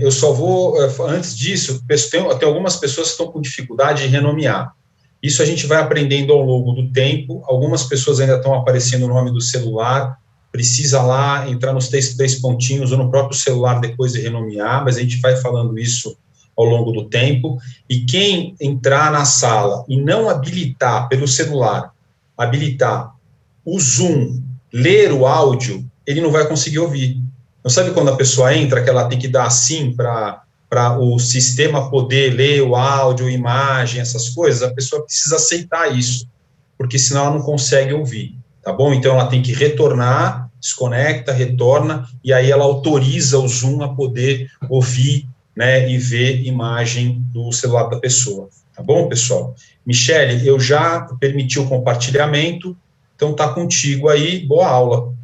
Eu só vou, antes disso, tem algumas pessoas que estão com dificuldade de renomear. Isso a gente vai aprendendo ao longo do tempo. Algumas pessoas ainda estão aparecendo o nome do celular, precisa lá entrar nos três pontinhos ou no próprio celular depois de renomear, mas a gente vai falando isso ao longo do tempo. E quem entrar na sala e não habilitar pelo celular, habilitar o Zoom, ler o áudio, ele não vai conseguir ouvir. Não sabe quando a pessoa entra, que ela tem que dar assim para o sistema poder ler o áudio, imagem, essas coisas? A pessoa precisa aceitar isso, porque senão ela não consegue ouvir, tá bom? Então, ela tem que retornar, desconecta, retorna, e aí ela autoriza o Zoom a poder ouvir, né, e ver imagem do celular da pessoa, tá bom, pessoal? Michele, eu já permiti o compartilhamento, então tá contigo aí, boa aula.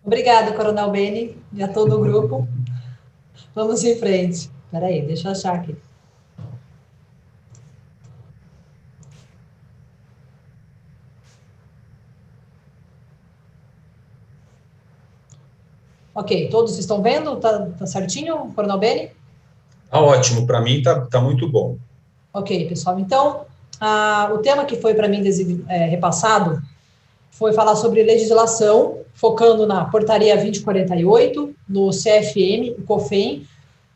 Obrigada, Coronel Beni, e a todo o grupo. Vamos em frente. Espera aí, deixa eu achar aqui. Ok, todos estão vendo? Tá certinho, Coronel Beni? Tá ótimo, para mim tá muito bom. Ok, pessoal. Então, o tema que foi para mim repassado foi falar sobre legislação, focando na portaria 2048, no CFM, o COFEM.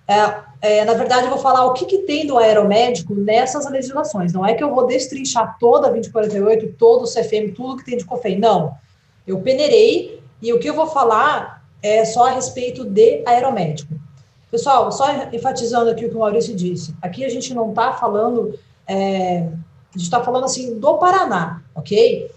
Na verdade, eu vou falar o que tem do aeromédico nessas legislações. Não é que eu vou destrinchar toda a 2048, todo o CFM, tudo que tem de COFEM. Não. Eu peneirei e o que eu vou falar é só a respeito de aeromédico. Pessoal, só enfatizando aqui o que o Maurício disse. Aqui a gente não está falando... a gente está falando, assim, do Paraná, ok?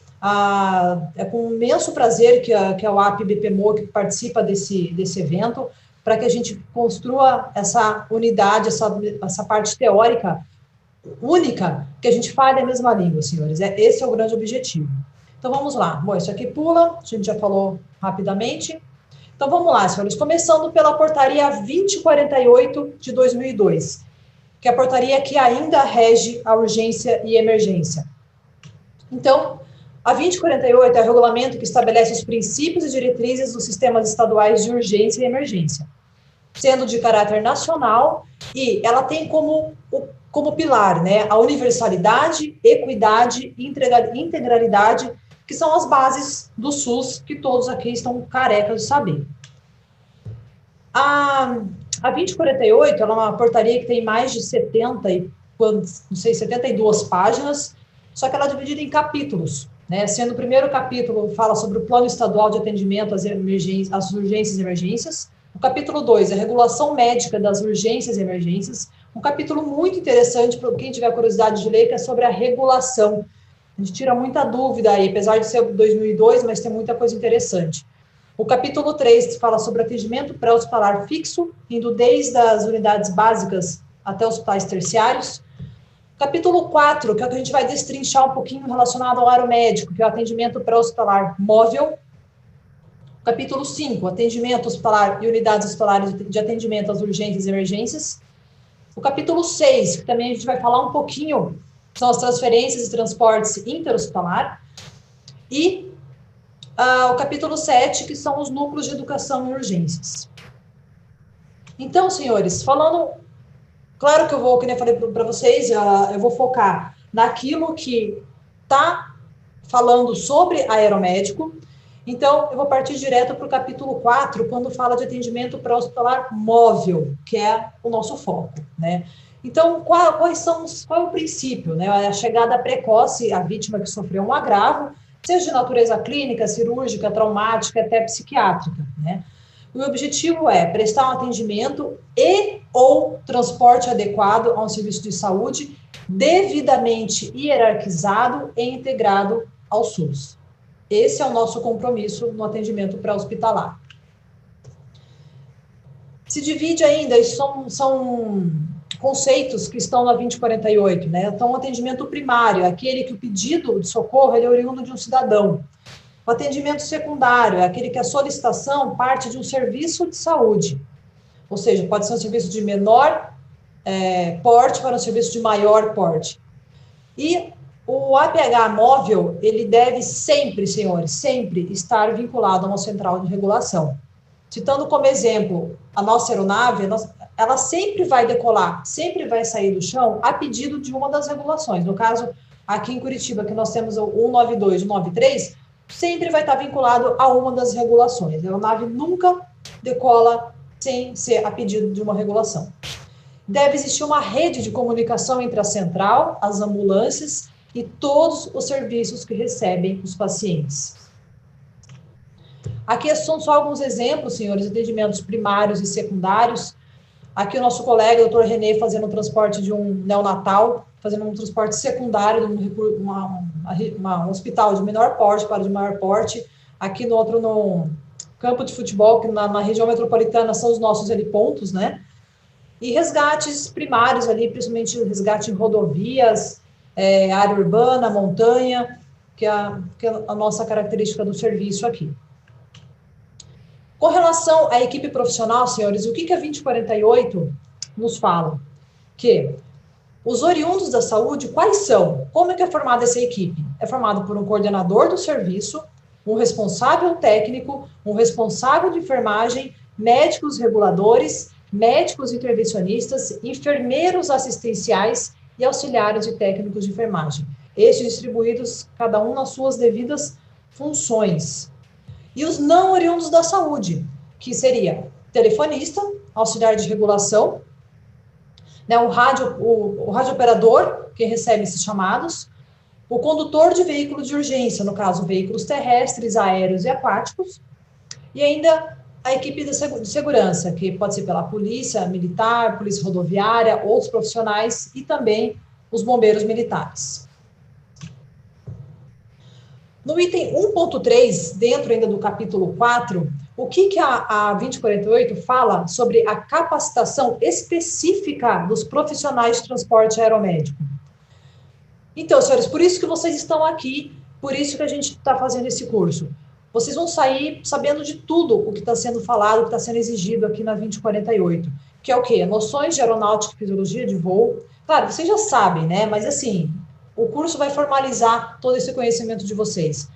É com imenso prazer que a UAP BPMO que participa desse evento, para que a gente construa essa unidade, essa parte teórica única, que a gente fale a mesma língua, senhores. Esse é o grande objetivo. Então, vamos lá. Bom, isso aqui pula, a gente já falou rapidamente. Então, vamos lá, senhores. Começando pela portaria 2048 de 2002, que é a portaria que ainda rege a urgência e emergência. Então, a 2048 é o regulamento que estabelece os princípios e diretrizes dos sistemas estaduais de urgência e emergência, sendo de caráter nacional, e ela tem como pilar, né, a universalidade, equidade e integralidade, que são as bases do SUS, que todos aqui estão carecas de saber. A 2048, ela é uma portaria que tem mais de 72 páginas, só que ela é dividida em capítulos, né? Sendo o primeiro capítulo fala sobre o Plano Estadual de Atendimento às Urgências e Emergências. O capítulo 2 é a regulação médica das urgências e emergências. Um capítulo muito interessante para quem tiver curiosidade de ler, que é sobre a regulação. A gente tira muita dúvida aí, apesar de ser 2002, mas tem muita coisa interessante. O capítulo 3 fala sobre atendimento pré-hospitalar fixo, indo desde as unidades básicas até hospitais terciários. Capítulo 4, que é o que a gente vai destrinchar um pouquinho relacionado ao aeromédico, que é o atendimento pré-hospitalar móvel. Capítulo 5, atendimento hospitalar e unidades hospitalares de atendimento às urgências e emergências. O capítulo 6, que também a gente vai falar um pouquinho, são as transferências e transportes interhospitalar. E o capítulo 7, que são os núcleos de educação e urgências. Então, senhores, falando... Claro que eu vou, como eu falei para vocês, eu vou focar naquilo que está falando sobre aeromédico. Então, eu vou partir direto para o capítulo 4, quando fala de atendimento pré-hospitalar móvel, que é o nosso foco, né? Então, qual é o princípio, né? A chegada precoce, a vítima que sofreu um agravo, seja de natureza clínica, cirúrgica, traumática, até psiquiátrica, né? O objetivo é prestar um atendimento e ou transporte adequado a um serviço de saúde devidamente hierarquizado e integrado ao SUS. Esse é o nosso compromisso no atendimento pré-hospitalar. Se divide ainda, são conceitos que estão na 2048, né? Então, o atendimento primário, aquele que o pedido de socorro ele é oriundo de um cidadão. O atendimento secundário é aquele que a solicitação parte de um serviço de saúde, ou seja, pode ser um serviço de menor porte para um serviço de maior porte. E o APH móvel, ele deve sempre, senhores, sempre estar vinculado a uma central de regulação, Citando como exemplo, a nossa aeronave, ela sempre vai decolar, sempre vai sair do chão a pedido de uma das regulações. No caso, aqui em Curitiba, que nós temos o 192 e o 193, sempre vai estar vinculado a uma das regulações. A aeronave nunca decola sem ser a pedido de uma regulação. Deve existir uma rede de comunicação entre a central, as ambulâncias e todos os serviços que recebem os pacientes. Aqui são só alguns exemplos, senhores, de atendimentos primários e secundários. Aqui o nosso colega, o doutor René, fazendo um transporte de um neonatal, fazendo um transporte secundário de um hospital de menor porte para de maior porte. Aqui no outro, no campo de futebol, que na região metropolitana são os nossos helipontos, né? E resgates primários ali, principalmente resgate em rodovias, área urbana, montanha, que é a nossa característica do serviço aqui. Com relação à equipe profissional, senhores, o que a 2048 nos fala? Que os oriundos da saúde, quais são? Como é que é formada essa equipe? É formado por um coordenador do serviço, um responsável técnico, um responsável de enfermagem, médicos reguladores, médicos intervencionistas, enfermeiros assistenciais e auxiliares e técnicos de enfermagem. Estes distribuídos, cada um nas suas devidas funções. E os não oriundos da saúde, que seria telefonista, auxiliar de regulação, né, o radiooperador, que recebe esses chamados, o condutor de veículo de urgência, no caso, veículos terrestres, aéreos e aquáticos, e ainda a equipe de segurança, que pode ser pela polícia militar, polícia rodoviária, outros profissionais, e também os bombeiros militares. No item 1.3, dentro ainda do capítulo 4, o que a 2048 fala sobre a capacitação específica dos profissionais de transporte aeromédico? Então, senhores, por isso que vocês estão aqui, por isso que a gente está fazendo esse curso. Vocês vão sair sabendo de tudo o que está sendo falado, o que está sendo exigido aqui na 2048, que é o quê? Noções de aeronáutica e fisiologia de voo. Claro, vocês já sabem, né? Mas, assim, o curso vai formalizar todo esse conhecimento de vocês.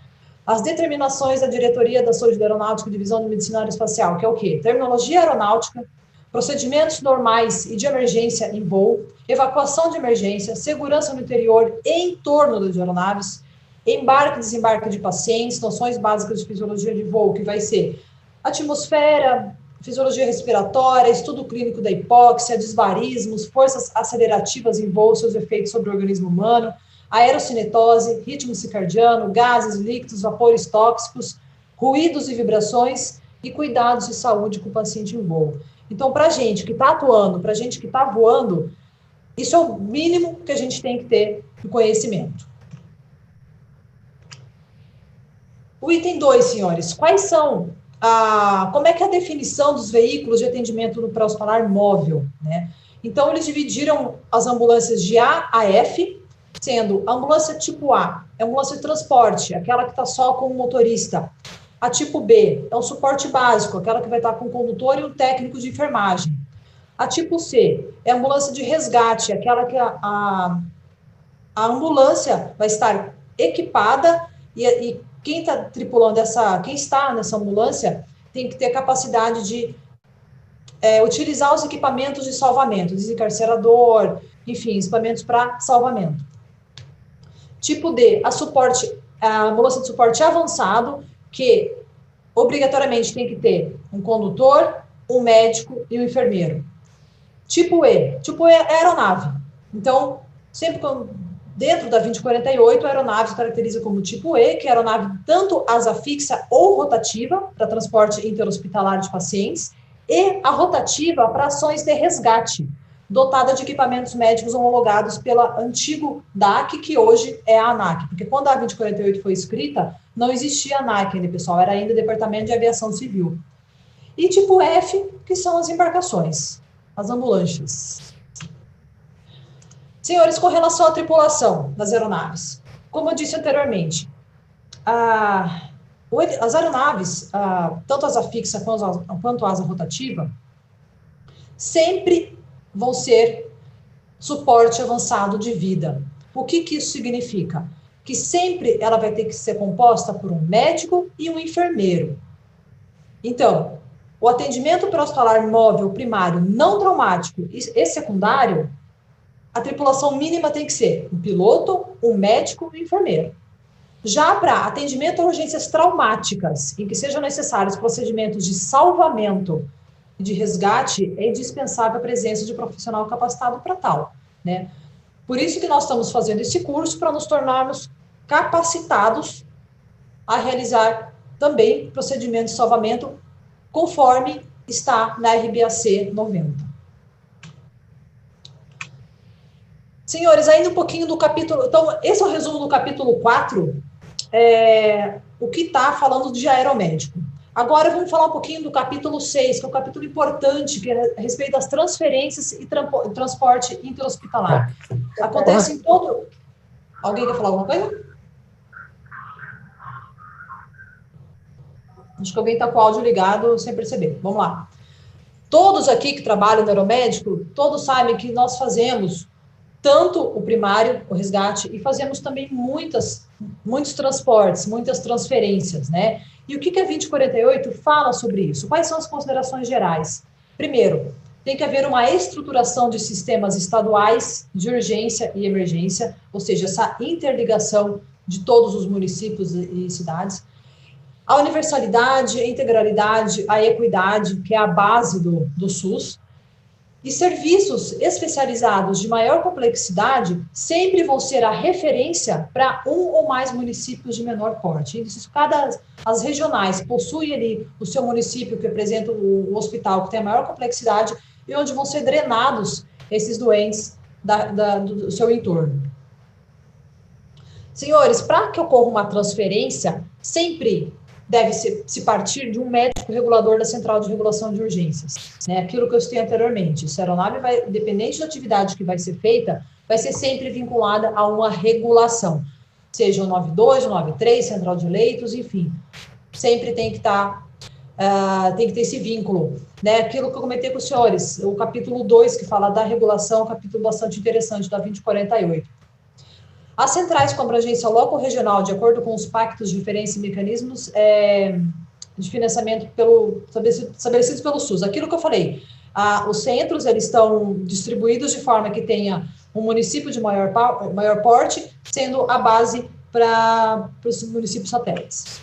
As determinações da Diretoria da Saúde da Aeronáutica e Divisão de Medicina Aeroespacial, que é o quê? Terminologia aeronáutica, procedimentos normais e de emergência em voo, evacuação de emergência, segurança no interior e em torno das aeronaves, embarque e desembarque de pacientes, noções básicas de fisiologia de voo, que vai ser atmosfera, fisiologia respiratória, estudo clínico da hipóxia, desvarismos, forças acelerativas em voo, seus efeitos sobre o organismo humano, aerocinetose, ritmo circadiano, gases, líquidos, vapores tóxicos, ruídos e vibrações e cuidados de saúde com o paciente em voo. Então, para a gente que está atuando, para a gente que está voando, isso é o mínimo que a gente tem que ter de conhecimento. O item 2, senhores, quais são como é que é a definição dos veículos de atendimento no pré-hospitalar móvel, né? Então, eles dividiram as ambulâncias de A a F, sendo a ambulância tipo A, é a ambulância de transporte, aquela que está só com o motorista. A tipo B é um suporte básico, aquela que vai estar com o condutor e o técnico de enfermagem. A tipo C é a ambulância de resgate, aquela que a ambulância vai estar equipada e quem está tripulando quem está nessa ambulância tem que ter capacidade de utilizar os equipamentos de salvamento, desencarcerador, enfim, equipamentos para salvamento. Tipo D, a ambulância de suporte avançado, que obrigatoriamente tem que ter um condutor, um médico e um enfermeiro. Tipo E é aeronave. Então, sempre dentro da 2048, a aeronave se caracteriza como tipo E, que é aeronave tanto asa fixa ou rotativa, para transporte interhospitalar de pacientes, e a rotativa para ações de resgate, dotada de equipamentos médicos homologados pela antigo DAC, que hoje é a ANAC, porque quando a 2048 foi escrita, não existia a ANAC ainda, pessoal, era ainda Departamento de Aviação Civil. E tipo F, que são as embarcações, as ambulâncias. Senhores, com relação à tripulação das aeronaves, como eu disse anteriormente, as aeronaves, tanto asa fixa quanto asa rotativa, sempre vão ser suporte avançado de vida. O que isso significa? Que sempre ela vai ter que ser composta por um médico e um enfermeiro. Então, O atendimento pré-hospitalar móvel primário não traumático e secundário, a tripulação mínima tem que ser um piloto, um médico e um enfermeiro. Já para atendimento a urgências traumáticas, em que sejam necessários procedimentos de salvamento e de resgate, é indispensável a presença de profissional capacitado para tal, né? Por isso que nós estamos fazendo esse curso, para nos tornarmos capacitados a realizar também procedimentos de salvamento, conforme está na RBAC 90. Senhores, ainda um pouquinho do capítulo... Então, esse é o resumo do capítulo 4, o que está falando de aeromédico. Agora, vamos falar um pouquinho do capítulo 6, que é um capítulo importante, que é a respeito das transferências e transporte interhospitalar. Acontece em todo... Alguém quer falar alguma coisa? Acho que alguém está com o áudio ligado sem perceber. Vamos lá. Todos aqui que trabalham no aeromédico, todos sabem que nós fazemos tanto o primário, o resgate, e fazemos também muitos transportes, muitas transferências, né? E o que a 2048 fala sobre isso? Quais são as considerações gerais? Primeiro, tem que haver uma estruturação de sistemas estaduais de urgência e emergência, ou seja, essa interligação de todos os municípios e cidades. A universalidade, a integralidade, a equidade, que é a base do SUS, e serviços especializados de maior complexidade sempre vão ser a referência para um ou mais municípios de menor porte. As regionais possuem ali o seu município que apresenta o hospital que tem a maior complexidade e onde vão ser drenados esses doentes do seu entorno. Senhores, para que ocorra uma transferência, sempre deve se partir de um médico regulador da Central de Regulação de Urgências, né? Aquilo que eu citei anteriormente. A aeronave vai, independente da atividade que vai ser feita, vai ser sempre vinculada a uma regulação, seja o 92, o 93, Central de Leitos, enfim, sempre tem que estar, tem que ter esse vínculo, né? Aquilo que eu comentei com os senhores, o capítulo 2, que fala da regulação, capítulo bastante interessante, da 2048. As centrais com abrangência local-regional, de acordo com os pactos de referência e mecanismos de financiamento estabelecidos pelo SUS. Aquilo que eu falei, os centros eles estão distribuídos de forma que tenha um município de maior porte, sendo a base para os municípios satélites.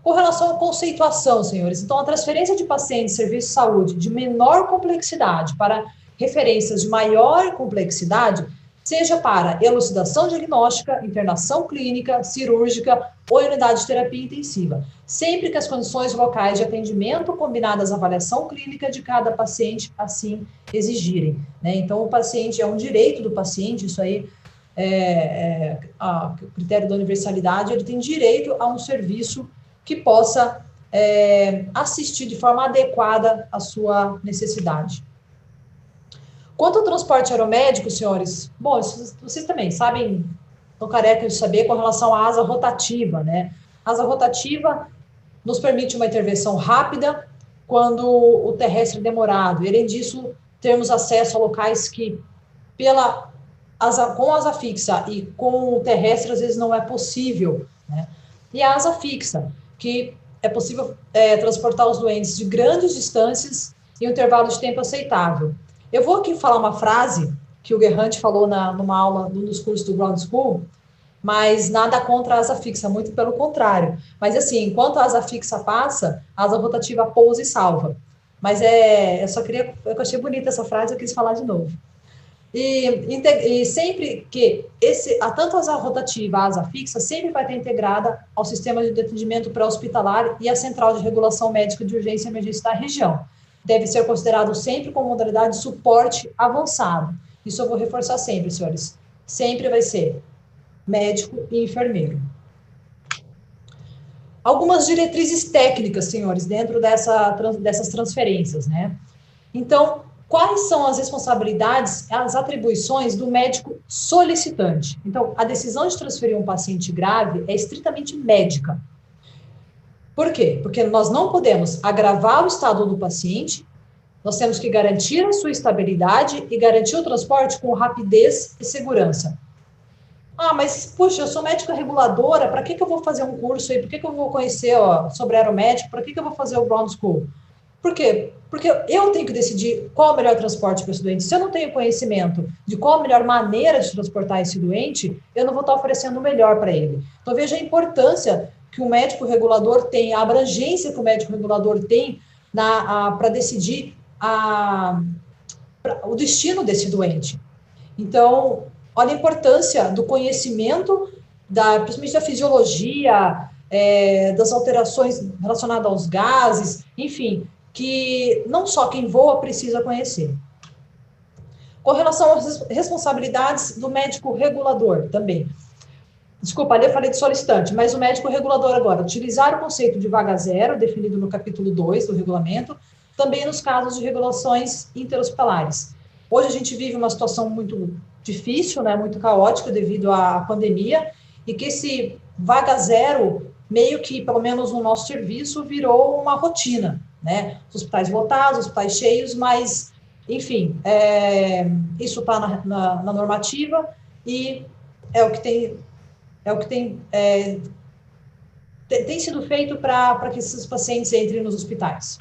Com relação à conceituação, senhores, então a transferência de pacientes de serviço de saúde de menor complexidade para referências de maior complexidade, seja para elucidação diagnóstica, internação clínica, cirúrgica ou unidade de terapia intensiva, sempre que as condições locais de atendimento combinadas à avaliação clínica de cada paciente assim exigirem, né? Então, o paciente, é um direito do paciente, isso aí o critério da universalidade, ele tem direito a um serviço que possa assistir de forma adequada à sua necessidade. Quanto ao transporte aeromédico, senhores, bom, vocês também sabem, estão carecas de saber com relação à asa rotativa, né? A asa rotativa nos permite uma intervenção rápida quando o terrestre é demorado. E, além disso, termos acesso a locais que, com asa fixa e com o terrestre, às vezes não é possível, né? E a asa fixa, que é possível transportar os doentes de grandes distâncias em um intervalo de tempo aceitável. Eu vou aqui falar uma frase que o Gerhard falou numa aula, num dos cursos do Ground School, mas nada contra a asa fixa, muito pelo contrário. Mas assim, enquanto a asa fixa passa, a asa rotativa pousa e salva. Mas eu achei bonita essa frase, eu quis falar de novo. E sempre que tanto a asa rotativa, a asa fixa, sempre vai estar integrada ao sistema de atendimento pré-hospitalar e à central de regulação médica de urgência e emergência da região. Deve ser considerado sempre como modalidade de suporte avançado. Isso eu vou reforçar sempre, senhores. Sempre vai ser médico e enfermeiro. Algumas diretrizes técnicas, senhores, dentro dessas transferências, né? Então, quais são as responsabilidades, as atribuições do médico solicitante? Então, a decisão de transferir um paciente grave é estritamente médica. Por quê? Porque nós não podemos agravar o estado do paciente, nós temos que garantir a sua estabilidade e garantir o transporte com rapidez e segurança. Mas, puxa, eu sou médica reguladora, para que eu vou fazer um curso aí? Por que eu vou conhecer sobre aeromédico? Para que eu vou fazer o Ground School? Por quê? Porque eu tenho que decidir qual é o melhor transporte para esse doente. Se eu não tenho conhecimento de qual a melhor maneira de transportar esse doente, eu não vou estar oferecendo o melhor para ele. Então, veja a importância que o médico regulador tem, a abrangência que o médico regulador tem para decidir o destino desse doente. Então, olha a importância do conhecimento, principalmente da fisiologia, das alterações relacionadas aos gases, enfim, que não só quem voa precisa conhecer. Com relação às responsabilidades do médico regulador também. Desculpa, ali eu falei de solicitante, mas o médico regulador agora, utilizar o conceito de vaga zero, definido no capítulo 2 do regulamento, também nos casos de regulações interhospitalares. Hoje a gente vive uma situação muito difícil, né, muito caótica devido à pandemia, e que esse vaga zero, meio que, pelo menos no nosso serviço, virou uma rotina, né? Os hospitais lotados, os hospitais cheios, mas, enfim, isso está na normativa e é o que tem sido feito para que esses pacientes entrem nos hospitais.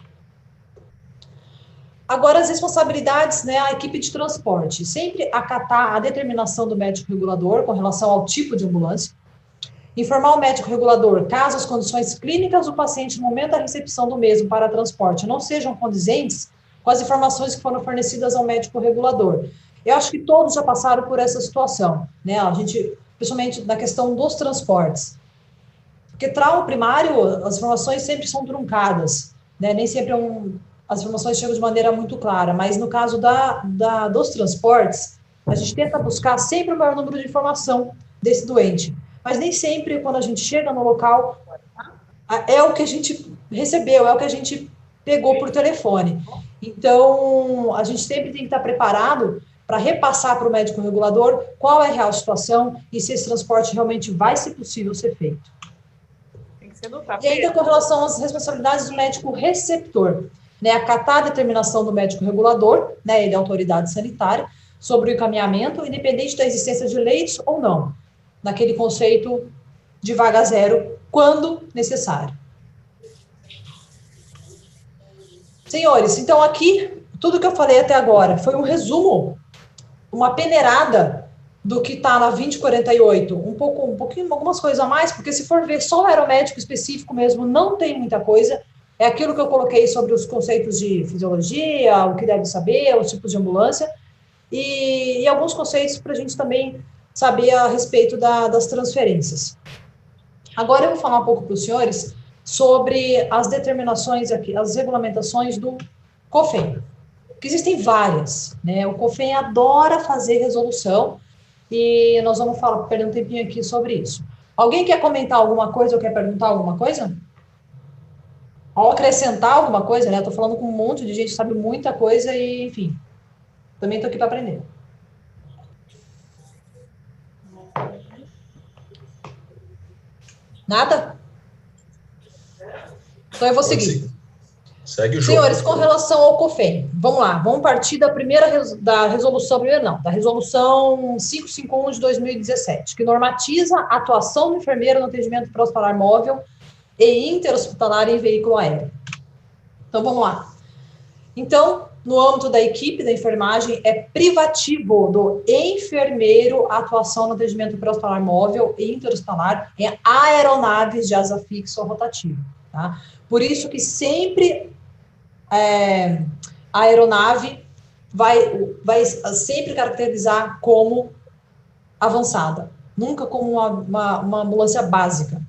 Agora, as responsabilidades, né, a equipe de transporte, sempre acatar a determinação do médico regulador com relação ao tipo de ambulância, informar o médico regulador caso as condições clínicas do paciente no momento da recepção do mesmo para transporte não sejam condizentes com as informações que foram fornecidas ao médico regulador. Eu acho que todos já passaram por essa situação, né, a gente, principalmente na questão dos transportes, porque trauma primário, as informações sempre são truncadas, né, nem sempre as informações chegam de maneira muito clara, mas no caso dos transportes, a gente tenta buscar sempre o maior número de informação desse doente, mas nem sempre, quando a gente chega no local, é o que a gente recebeu, é o que a gente pegou por telefone. Então, a gente sempre tem que estar preparado para repassar para o médico regulador qual é a real situação e se esse transporte realmente vai ser possível ser feito. Tem que ser no tapete. E ainda com relação às responsabilidades do médico receptor, né, acatar a determinação do médico regulador, né, ele é a autoridade sanitária, sobre o encaminhamento, independente da existência de leitos ou não, naquele conceito de vaga zero, quando necessário. Senhores, então aqui, tudo que eu falei até agora foi um resumo, uma peneirada do que está na 2048, um pouquinho, algumas coisas a mais, porque se for ver só o aeromédico específico mesmo, não tem muita coisa. É aquilo que eu coloquei sobre os conceitos de fisiologia, o que deve saber, os tipos de ambulância, e alguns conceitos para a gente também saber a respeito das transferências. Agora eu vou falar um pouco para os senhores sobre as determinações aqui, as regulamentações do COFEM, que existem várias, né? O COFEM adora fazer resolução, e nós vamos perder um tempinho aqui sobre isso. Alguém quer comentar alguma coisa ou quer perguntar alguma coisa? Ou acrescentar alguma coisa, né? Estou falando com um monte de gente que sabe muita coisa e, enfim, também estou aqui para aprender. Nada? Então eu vou seguir. Segue o jogo. Senhores, com relação ao COFEM, vamos lá, vamos partir da resolução 551 de 2017, que normatiza a atuação do enfermeiro no atendimento pré-hospitalar móvel e interhospitalar em veículo aéreo. Então, vamos lá. Então, no âmbito da equipe da enfermagem, é privativo do enfermeiro a atuação no atendimento pré-hospitalar móvel e interhospitalar em aeronaves de asa fixa ou rotativa. Tá? Por isso que sempre a aeronave vai sempre caracterizar como avançada, nunca como uma ambulância básica.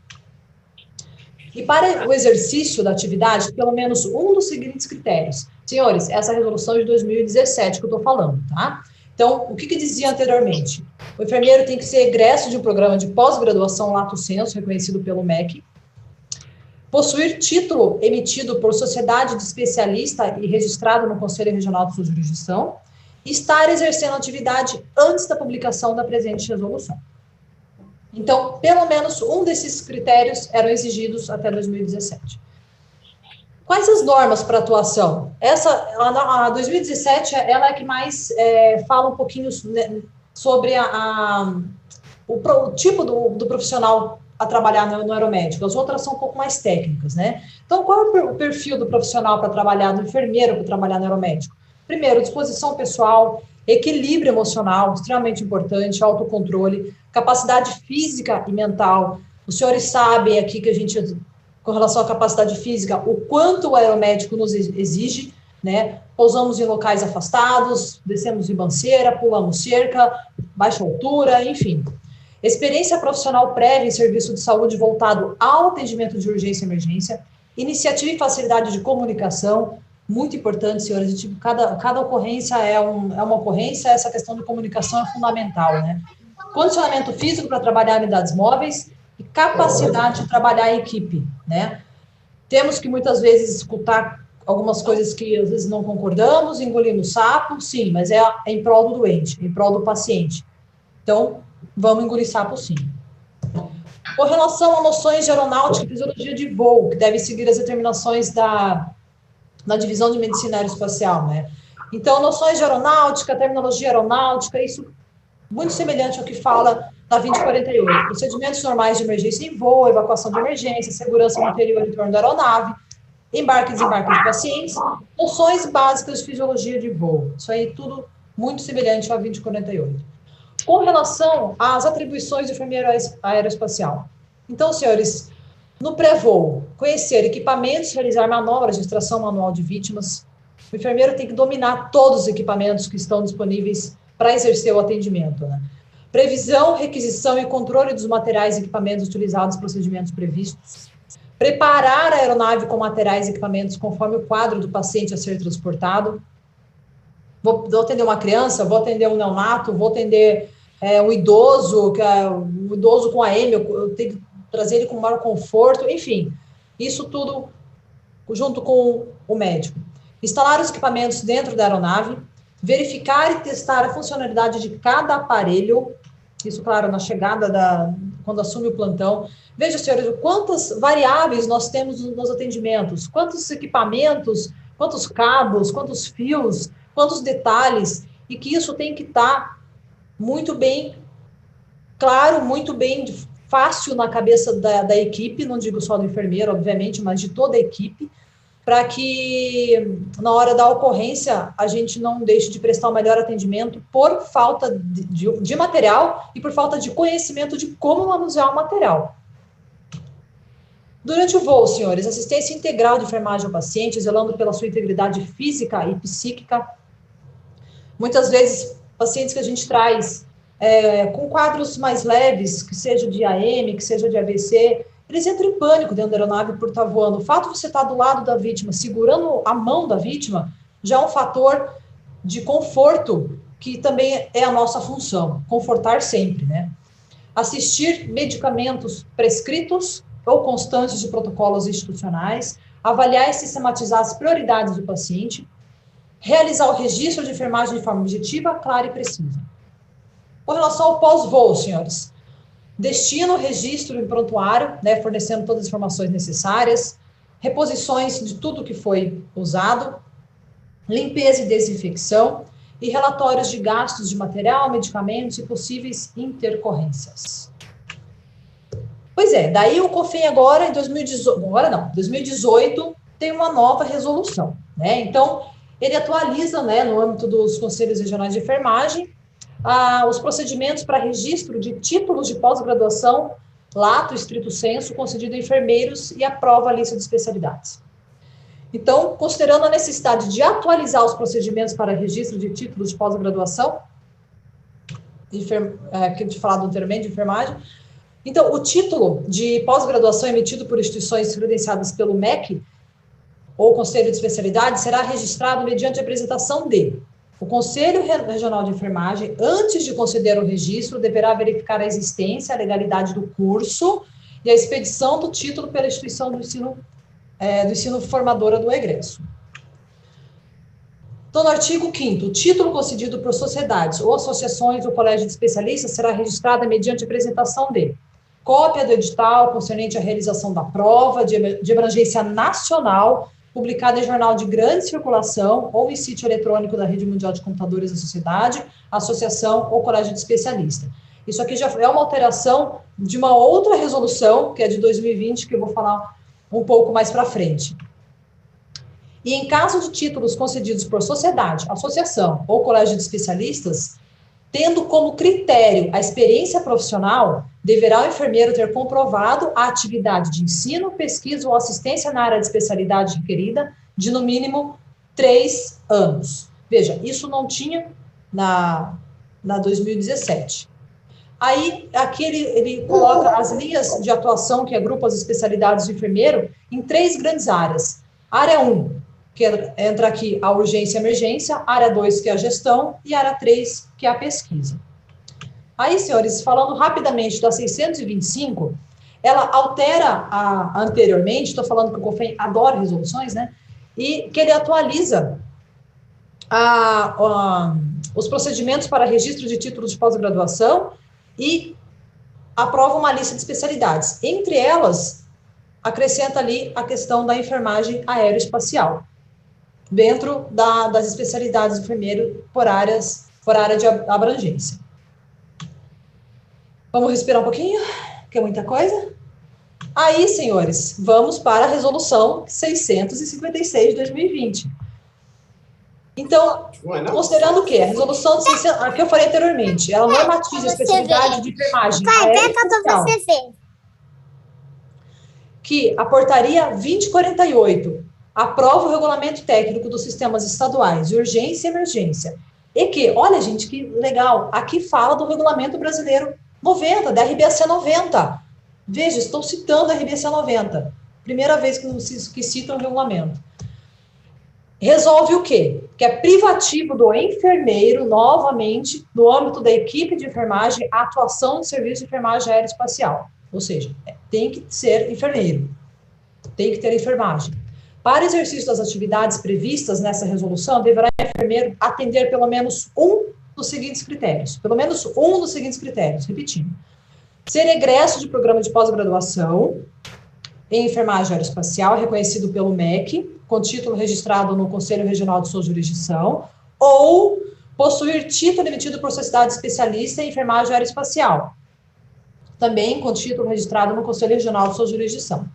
E para o exercício da atividade, pelo menos um dos seguintes critérios. Senhores, essa resolução de 2017 que eu estou falando, tá? Então, o que dizia anteriormente? O enfermeiro tem que ser egresso de um programa de pós-graduação lato sensu, reconhecido pelo MEC, possuir título emitido por sociedade de especialista e registrado no Conselho Regional de sua jurisdição, e estar exercendo atividade antes da publicação da presente resolução. Então, pelo menos um desses critérios eram exigidos até 2017. Quais as normas para atuação? A 2017, ela é que mais fala um pouquinho sobre o tipo do profissional a trabalhar no aeromédico, as outras são um pouco mais técnicas, né? Então, qual é o perfil do profissional para trabalhar, do enfermeiro para trabalhar no aeromédico? Primeiro, disposição pessoal, equilíbrio emocional, extremamente importante, autocontrole, capacidade física e mental. Os senhores sabem aqui que a gente, com relação à capacidade física, o quanto o aeromédico nos exige, né? Pousamos em locais afastados, descemos ribanceira, pulamos cerca, baixa altura, enfim. Experiência profissional prévia em serviço de saúde voltado ao atendimento de urgência e emergência, iniciativa e facilidade de comunicação, muito importante, senhores, cada ocorrência é uma ocorrência, essa questão de comunicação é fundamental, né? Condicionamento físico para trabalhar em unidades móveis e capacidade de trabalhar em equipe, né? Temos que muitas vezes escutar algumas coisas que às vezes não concordamos, engolimos sapo, sim, mas é em prol do doente, em prol do paciente. Então, vamos engolir sapo, sim. Com relação a noções de aeronáutica e fisiologia de voo, que devem seguir as determinações na divisão de medicina aeroespacial, né? Então, noções de aeronáutica, terminologia aeronáutica, isso muito semelhante ao que fala na 2048. Procedimentos normais de emergência em voo, evacuação de emergência, segurança no interior e em torno da aeronave, embarque e desembarque de pacientes, noções básicas de fisiologia de voo. Isso aí tudo muito semelhante ao 2048. Com relação às atribuições do enfermeiro aeroespacial. Então, senhores, no pré-voo, conhecer equipamentos, realizar manobras de extração manual de vítimas. O enfermeiro tem que dominar todos os equipamentos que estão disponíveis para exercer o atendimento, né? Previsão, requisição e controle dos materiais e equipamentos utilizados nos procedimentos previstos. Preparar a aeronave com materiais e equipamentos conforme o quadro do paciente a ser transportado. Vou atender uma criança, vou atender um neonato, vou atender um idoso com AM, eu tenho que trazer ele com maior conforto, enfim, isso tudo junto com o médico. Instalar os equipamentos dentro da aeronave, verificar e testar a funcionalidade de cada aparelho, isso, claro, na chegada, quando assume o plantão. Veja, senhores, quantas variáveis nós temos nos atendimentos, quantos equipamentos, quantos cabos, quantos fios, quantos detalhes, e que isso tem que estar muito bem claro, muito bem fácil na cabeça da equipe, não digo só do enfermeiro, obviamente, mas de toda a equipe, para que na hora da ocorrência a gente não deixe de prestar o melhor atendimento por falta de material e por falta de conhecimento de como manusear o material. Durante o voo, senhores, assistência integral de enfermagem ao paciente, zelando pela sua integridade física e psíquica. Muitas vezes, pacientes que a gente traz com quadros mais leves, que seja de AM, que seja de AVC, eles entram em pânico dentro da aeronave por estar voando. O fato de você estar do lado da vítima, segurando a mão da vítima, já é um fator de conforto, que também é a nossa função, confortar sempre, né? Assistir medicamentos prescritos ou constantes de protocolos institucionais, avaliar e sistematizar as prioridades do paciente, realizar o registro de enfermagem de forma objetiva, clara e precisa. Com relação ao pós-voo, senhores, destino, registro em prontuário, né, fornecendo todas as informações necessárias, reposições de tudo que foi usado, limpeza e desinfecção, e relatórios de gastos de material, medicamentos e possíveis intercorrências. Pois é, daí o COFEM agora, em 2018, tem uma nova resolução, né? Então, ele atualiza, né, no âmbito dos conselhos regionais de enfermagem, os procedimentos para registro de títulos de pós-graduação, lato, estrito sensu, concedido a enfermeiros e aprova a lista de especialidades. Então, considerando a necessidade de atualizar os procedimentos para registro de títulos de pós-graduação, que a gente falado anteriormente, de enfermagem, então, o título de pós-graduação emitido por instituições credenciadas pelo MEC, ou Conselho de Especialidade, será registrado mediante a apresentação de o Conselho Regional de Enfermagem, antes de conceder o registro, deverá verificar a existência, a legalidade do curso e a expedição do título pela instituição do ensino formadora do egresso. Então, no artigo 5º, o título concedido por sociedades ou associações do colégio de especialistas será registrado mediante apresentação de cópia do edital concernente à realização da prova de abrangência nacional, publicada em jornal de grande circulação ou em sítio eletrônico da Rede Mundial de Computadores da Sociedade, Associação ou Colégio de Especialista. Isso aqui já é uma alteração de uma outra resolução, que é de 2020, que eu vou falar um pouco mais para frente. E em caso de títulos concedidos por sociedade, associação ou colégio de especialistas, tendo como critério a experiência profissional, deverá o enfermeiro ter comprovado a atividade de ensino, pesquisa ou assistência na área de especialidade requerida de, no mínimo, 3 anos. Veja, isso não tinha na 2017. Aí, aqui ele coloca as linhas de atuação que agrupa as especialidades do enfermeiro em 3 grandes áreas. Área 1, que entra aqui a urgência e emergência, área 2, que é a gestão, e área 3, que é a pesquisa. Aí, senhores, falando rapidamente da 625, ela altera anteriormente, estou falando que o COFEM adora resoluções, né? E que ele atualiza os procedimentos para registro de títulos de pós-graduação e aprova uma lista de especialidades. Entre elas, acrescenta ali a questão da enfermagem aeroespacial, dentro das especialidades do enfermeiro por área de abrangência. Vamos respirar um pouquinho, que é muita coisa. Aí, senhores, vamos para a resolução 656 de 2020. Então, considerando o quê? A resolução de 600, a que eu falei anteriormente, ela normatiza a especialidade de enfermagem aeroespacial, que a portaria 2048 aprova o regulamento técnico dos sistemas estaduais de urgência e emergência. E que, olha, gente, que legal, aqui fala do regulamento brasileiro 90, da RBAC 90. Veja, estou citando a RBAC 90. Primeira vez que citam o regulamento. Resolve o quê? Que é privativo do enfermeiro, novamente, no âmbito da equipe de enfermagem, a atuação de serviço de enfermagem aeroespacial. Ou seja, tem que ser enfermeiro. Tem que ter enfermagem. Para exercício das atividades previstas nessa resolução, deverá o enfermeiro atender pelo menos um dos seguintes critérios. Pelo menos um dos seguintes critérios, repetindo. Ser egresso de programa de pós-graduação em enfermagem aeroespacial, reconhecido pelo MEC, com título registrado no Conselho Regional de sua jurisdição, ou possuir título emitido por sociedade especialista em enfermagem aeroespacial, também com título registrado no Conselho Regional de sua jurisdição.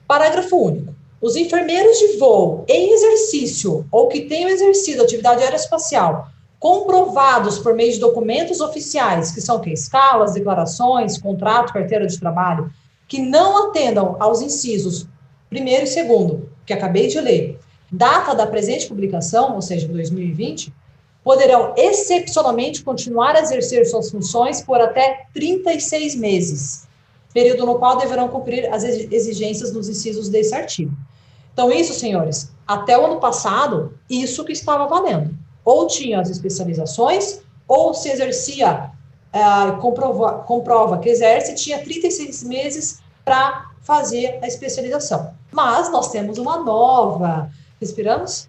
Parágrafo único. Os enfermeiros de voo em exercício ou que tenham exercido atividade aeroespacial comprovados por meio de documentos oficiais, que são o quê? Escalas, declarações, contrato, carteira de trabalho, que não atendam aos incisos 1º e 2º, que acabei de ler, data da presente publicação, ou seja, 2020, poderão excepcionalmente continuar a exercer suas funções por até 36 meses, período no qual deverão cumprir as exigências nos incisos desse artigo. Então, isso, senhores, até o ano passado, isso que estava valendo. Ou tinha as especializações, ou se exercia, comprova que exerce, tinha 36 meses para fazer a especialização. Mas nós temos uma nova. Respiramos?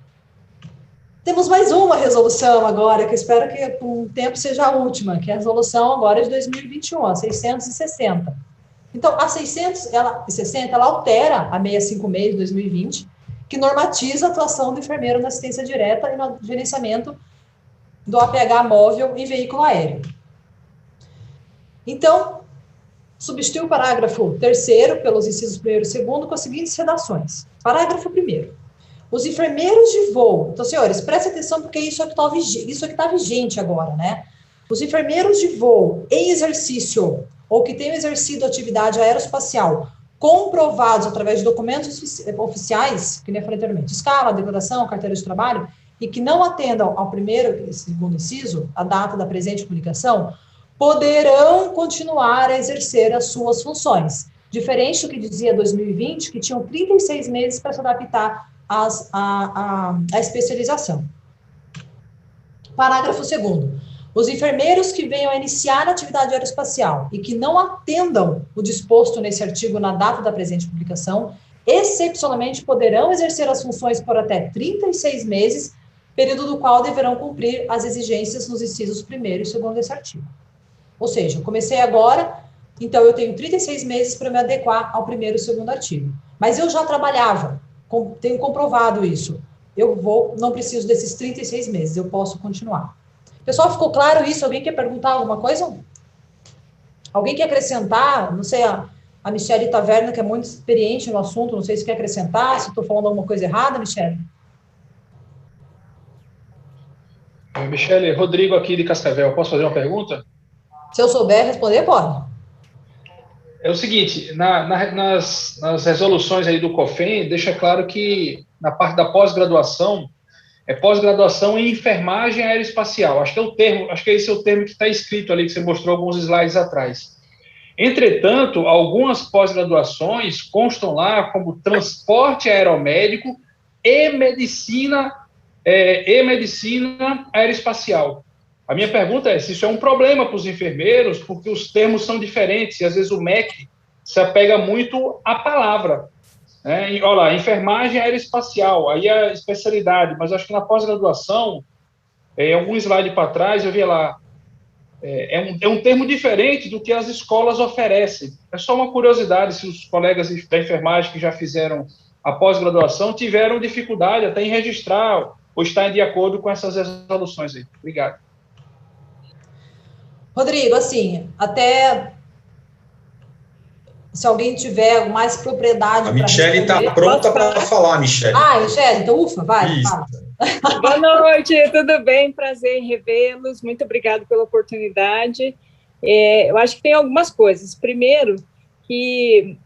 Temos mais uma resolução agora, que eu espero que com o tempo seja a última, que é a resolução agora de 2021, a 660. Então, a 660, ela altera a 656 de 2020, que normatiza a atuação do enfermeiro na assistência direta e no gerenciamento do APH móvel em veículo aéreo. Então, substitui o parágrafo 3º pelos incisos 1º e 2º com as seguintes redações. Parágrafo 1º. Os enfermeiros de voo... Então, senhores, prestem atenção porque isso é que está vigente agora, né? Os enfermeiros de voo em exercício ou que tenham exercido atividade aeroespacial comprovados através de documentos oficiais, que nem eu falei anteriormente, escala, declaração, carteira de trabalho, e que não atendam ao 1º e 2º inciso, a data da presente publicação, poderão continuar a exercer as suas funções. Diferente do que dizia 2020, que tinham 36 meses para se adaptar à especialização. Parágrafo 2º. Os enfermeiros que venham a iniciar a atividade aeroespacial e que não atendam o disposto nesse artigo na data da presente publicação, excepcionalmente poderão exercer as funções por até 36 meses, período do qual deverão cumprir as exigências nos incisos 1º e 2º desse artigo. Ou seja, eu comecei agora, então eu tenho 36 meses para me adequar ao 1º e 2º artigo. Mas eu já trabalhava, tenho comprovado isso. Não preciso desses 36 meses, eu posso continuar. Pessoal, ficou claro isso? Alguém quer perguntar alguma coisa? Alguém quer acrescentar? Não sei, a Michele Taverna, que é muito experiente no assunto, não sei se quer acrescentar, se estou falando alguma coisa errada, Michele. Michele, Rodrigo aqui de Cascavel, posso fazer uma pergunta? Se eu souber responder, pode. É o seguinte, nas resoluções aí do COFEN, deixa claro que na parte da pós-graduação, é pós-graduação em enfermagem aeroespacial. Acho que é o termo, acho que esse é o termo que está escrito ali, que você mostrou alguns slides atrás. Entretanto, algumas pós-graduações constam lá como transporte aeromédico e medicina aeroespacial. A minha pergunta é se isso é um problema para os enfermeiros, porque os termos são diferentes e às vezes o MEC se apega muito à palavra. Né? E, olha lá, enfermagem aeroespacial, aí é a especialidade, mas acho que na pós-graduação, algum slide para trás, eu vi lá, é um termo diferente do que as escolas oferecem. É só uma curiosidade se os colegas da enfermagem que já fizeram a pós-graduação tiveram dificuldade até em registrar ou estar de acordo com essas resoluções aí. Obrigado. Rodrigo, assim, até se alguém tiver mais propriedade... A Michele está pronta para falar, Michele. Michele, então ufa, vai. Fala. Boa noite, tudo bem? Prazer em revê-los. Muito obrigado pela oportunidade. Eu acho que tem algumas coisas. Primeiro, que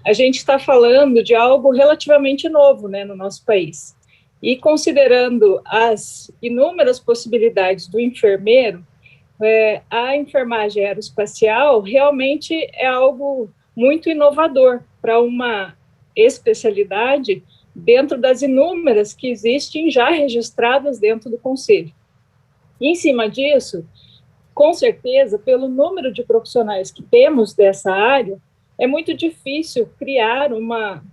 a gente está falando de algo relativamente novo, né, no nosso país. E considerando as inúmeras possibilidades do enfermeiro, a enfermagem aeroespacial realmente é algo muito inovador para uma especialidade dentro das inúmeras que existem já registradas dentro do Conselho. E, em cima disso, com certeza, pelo número de profissionais que temos dessa área, é muito difícil criar uma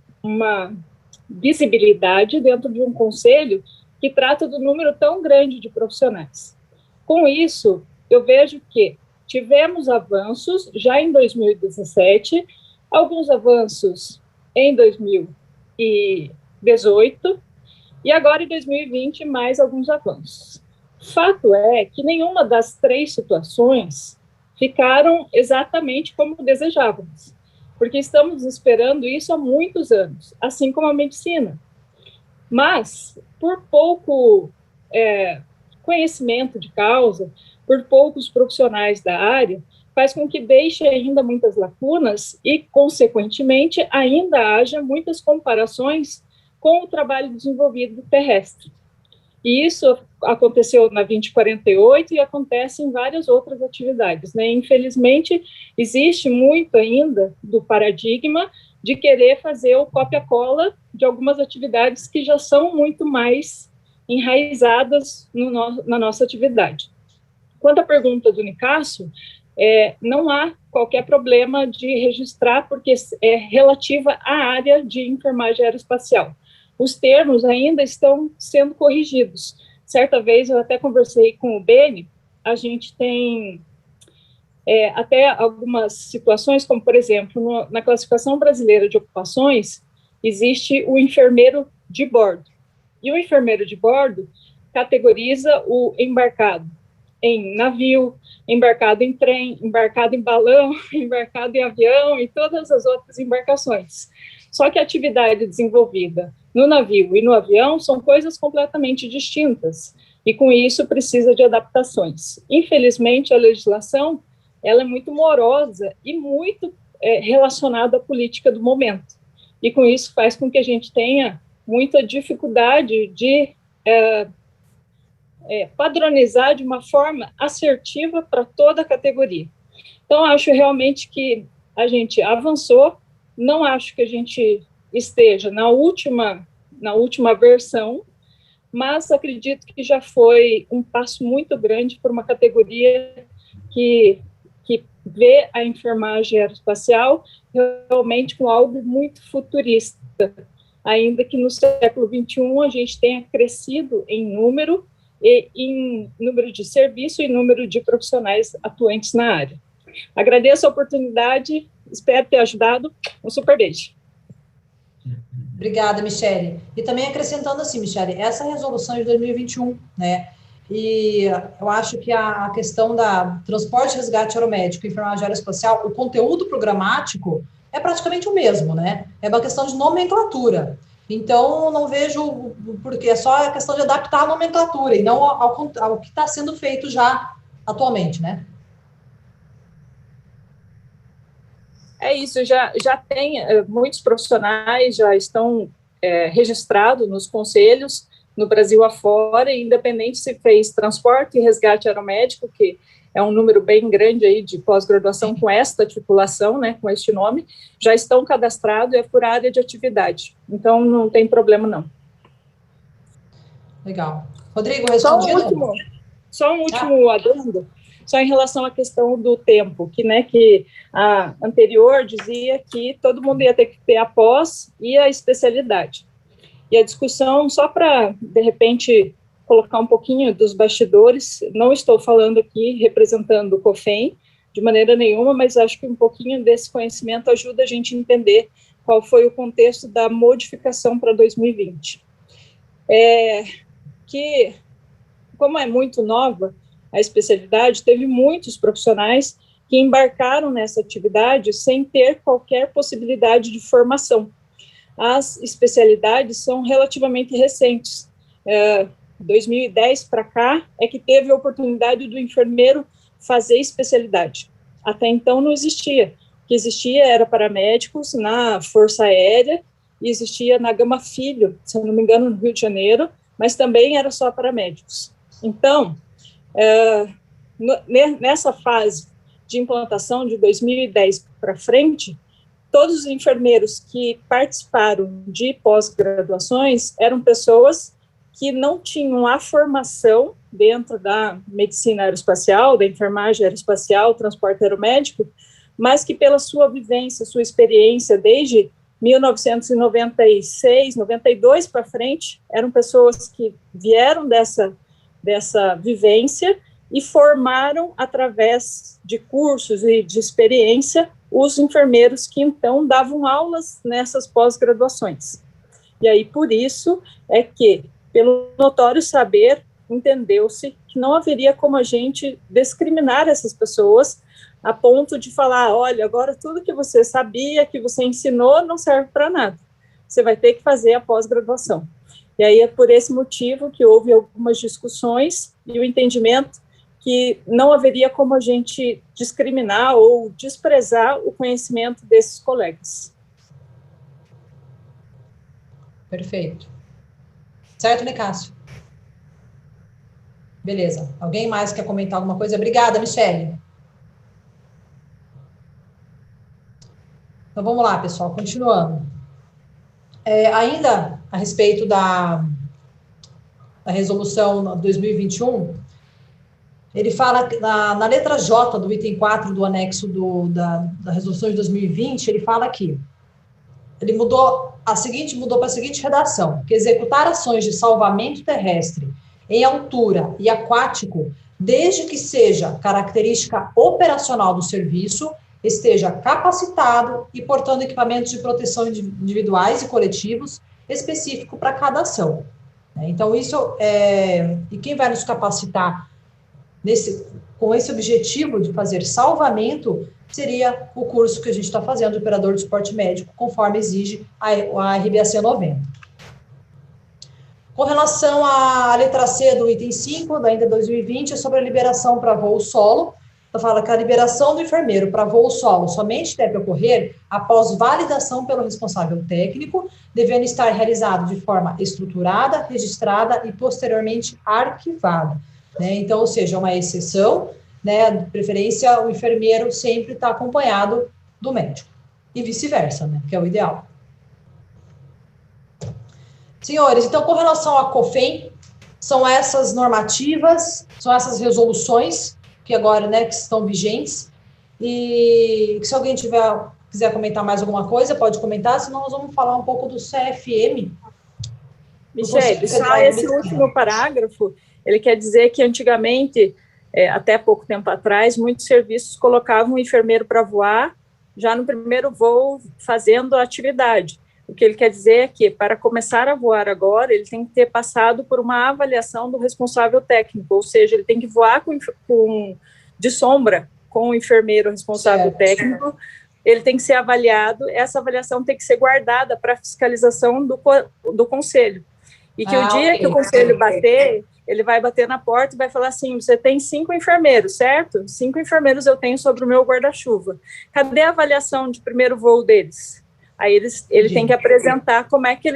visibilidade dentro de um conselho que trata do número tão grande de profissionais. Com isso, eu vejo que tivemos avanços já em 2017, alguns avanços em 2018, e agora em 2020 mais alguns avanços. Fato é que nenhuma das três situações ficaram exatamente como desejávamos, porque estamos esperando isso há muitos anos, assim como a medicina. Mas, por pouco conhecimento de causa, por poucos profissionais da área, faz com que deixe ainda muitas lacunas e, consequentemente, ainda haja muitas comparações com o trabalho desenvolvido terrestre. E isso aconteceu na 2048 e acontece em várias outras atividades, né? Infelizmente, existe muito ainda do paradigma de querer fazer o cópia-cola de algumas atividades que já são muito mais enraizadas na nossa atividade. Quanto à pergunta do Nicásio, não há qualquer problema de registrar, porque é relativa à área de enfermagem aeroespacial. Os termos ainda estão sendo corrigidos. Certa vez eu até conversei com o Beni, a gente tem até algumas situações, como, por exemplo, na classificação brasileira de ocupações, existe o enfermeiro de bordo. E o enfermeiro de bordo categoriza o embarcado em navio, embarcado em trem, embarcado em balão, embarcado em avião e todas as outras embarcações. Só que a atividade desenvolvida no navio e no avião são coisas completamente distintas, e com isso precisa de adaptações. Infelizmente, a legislação ela é muito morosa e muito relacionada à política do momento, e com isso faz com que a gente tenha muita dificuldade de padronizar de uma forma assertiva para toda a categoria. Então, acho realmente que a gente avançou, não acho que a gente esteja na última versão, mas acredito que já foi um passo muito grande para uma categoria que vê a enfermagem aeroespacial realmente com algo muito futurista, ainda que no século XXI a gente tenha crescido em número de serviço e número de profissionais atuantes na área. Agradeço a oportunidade, espero ter ajudado. Um super beijo. Obrigada, Michele. E também acrescentando assim, Michele, essa resolução de 2021, né, e eu acho que a questão da transporte, resgate aeromédico e enfermagem aeroespacial, o conteúdo programático é praticamente o mesmo, né? É uma questão de nomenclatura. Então, não vejo porque, é só a questão de adaptar a nomenclatura e não ao que está sendo feito já atualmente, né? É isso, já tem, muitos profissionais já estão registrados nos conselhos, no Brasil afora, independente se fez transporte e resgate aeromédico, que é um número bem grande aí de pós-graduação com esta titulação, né, com este nome, já estão cadastrados e é por área de atividade. Então, não tem problema, não. Legal. Rodrigo, respondido? Só um último adendo, só em relação à questão do tempo, que a anterior dizia que todo mundo ia ter que ter a pós e a especialidade. E a discussão, só para, de repente, colocar um pouquinho dos bastidores, não estou falando aqui representando o COFEM, de maneira nenhuma, mas acho que um pouquinho desse conhecimento ajuda a gente a entender qual foi o contexto da modificação para 2020. Que, como é muito nova a especialidade, teve muitos profissionais que embarcaram nessa atividade sem ter qualquer possibilidade de formação. As especialidades são relativamente recentes. 2010 para cá é que teve a oportunidade do enfermeiro fazer especialidade. Até então não existia. O que existia era paramédicos na Força Aérea, e existia na Gama Filho, se eu não me engano, no Rio de Janeiro, mas também era só paramédicos. Então, nessa fase de implantação de 2010 para frente, todos os enfermeiros que participaram de pós-graduações eram pessoas que não tinham a formação dentro da medicina aeroespacial, da enfermagem aeroespacial, transporte aeromédico, mas que pela sua vivência, sua experiência desde 1996, 92 para frente, eram pessoas que vieram dessa vivência e formaram, através de cursos e de experiência, os enfermeiros que, então, davam aulas nessas pós-graduações. E aí, por isso, é que, pelo notório saber, entendeu-se que não haveria como a gente discriminar essas pessoas a ponto de falar, olha, agora tudo que você sabia, que você ensinou, não serve para nada. Você vai ter que fazer a pós-graduação. E aí é por esse motivo que houve algumas discussões e o entendimento que não haveria como a gente discriminar ou desprezar o conhecimento desses colegas. Perfeito. Certo, Nicásio? Beleza. Alguém mais quer comentar alguma coisa? Obrigada, Michele. Então, vamos lá, pessoal, continuando. Ainda a respeito da resolução 2021, ele fala, na letra J do item 4 do anexo da resolução de 2020, ele fala aqui, ele mudou para a seguinte redação, que executar ações de salvamento terrestre em altura e aquático, desde que seja característica operacional do serviço, esteja capacitado e portando equipamentos de proteção individuais e coletivos específico para cada ação. Então, e quem vai nos capacitar com esse objetivo de fazer salvamento seria o curso que a gente está fazendo de operador de suporte médico, conforme exige a RBAC 90. Com relação à letra C do item 5, ainda 2020, é sobre a liberação para voo solo. Então, fala que a liberação do enfermeiro para voo solo somente deve ocorrer após validação pelo responsável técnico, devendo estar realizado de forma estruturada, registrada e posteriormente arquivada. Então, ou seja, uma exceção, de preferência, o enfermeiro sempre está acompanhado do médico. E vice-versa, que é o ideal. Senhores, então, com relação à COFEM, são essas normativas, são essas resoluções que agora, que estão vigentes, e se alguém quiser comentar mais alguma coisa, pode comentar, senão nós vamos falar um pouco do CFM. Michele, só esse último parágrafo, ele quer dizer que antigamente, até pouco tempo atrás, muitos serviços colocavam o enfermeiro para voar, já no primeiro voo, fazendo a atividade. O que ele quer dizer é que, para começar a voar agora, ele tem que ter passado por uma avaliação do responsável técnico, ou seja, ele tem que voar de sombra com o enfermeiro responsável técnico, ele tem que ser avaliado, essa avaliação tem que ser guardada para fiscalização do conselho. E que o dia que o conselho bater, ele vai bater na porta e vai falar assim, você tem 5 enfermeiros, certo? 5 enfermeiros eu tenho sobre o meu guarda-chuva. Cadê a avaliação de primeiro voo deles? Aí ele tem que apresentar como é que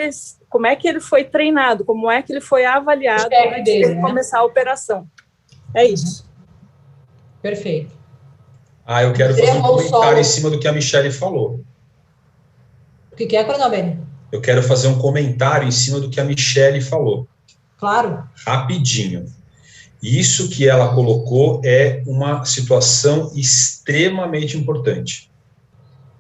ele foi treinado, como é que ele foi avaliado antes de começar a operação. É isso. Perfeito. Eu quero fazer um comentário em cima do que a Michele falou. O que é, Coronel Beni? Eu quero fazer um comentário em cima do que a Michele falou. Claro. Rapidinho. Isso que ela colocou é uma situação extremamente importante.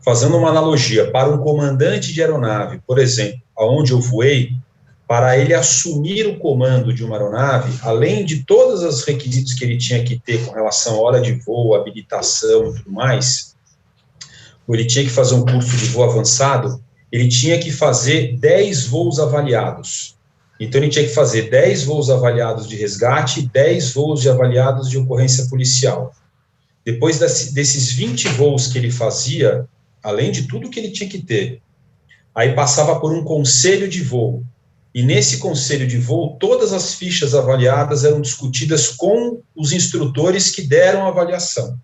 Fazendo uma analogia, para um comandante de aeronave, por exemplo, aonde eu voei, para ele assumir o comando de uma aeronave, além de todos os requisitos que ele tinha que ter com relação à hora de voo, habilitação e tudo mais, ele tinha que fazer um curso de voo avançado, ele tinha que fazer 10 voos avaliados. Então, ele tinha que fazer 10 voos avaliados de resgate e 10 voos avaliados de ocorrência policial. Depois desses 20 voos que ele fazia, além de tudo que ele tinha que ter, aí passava por um conselho de voo. E nesse conselho de voo, todas as fichas avaliadas eram discutidas com os instrutores que deram a avaliação.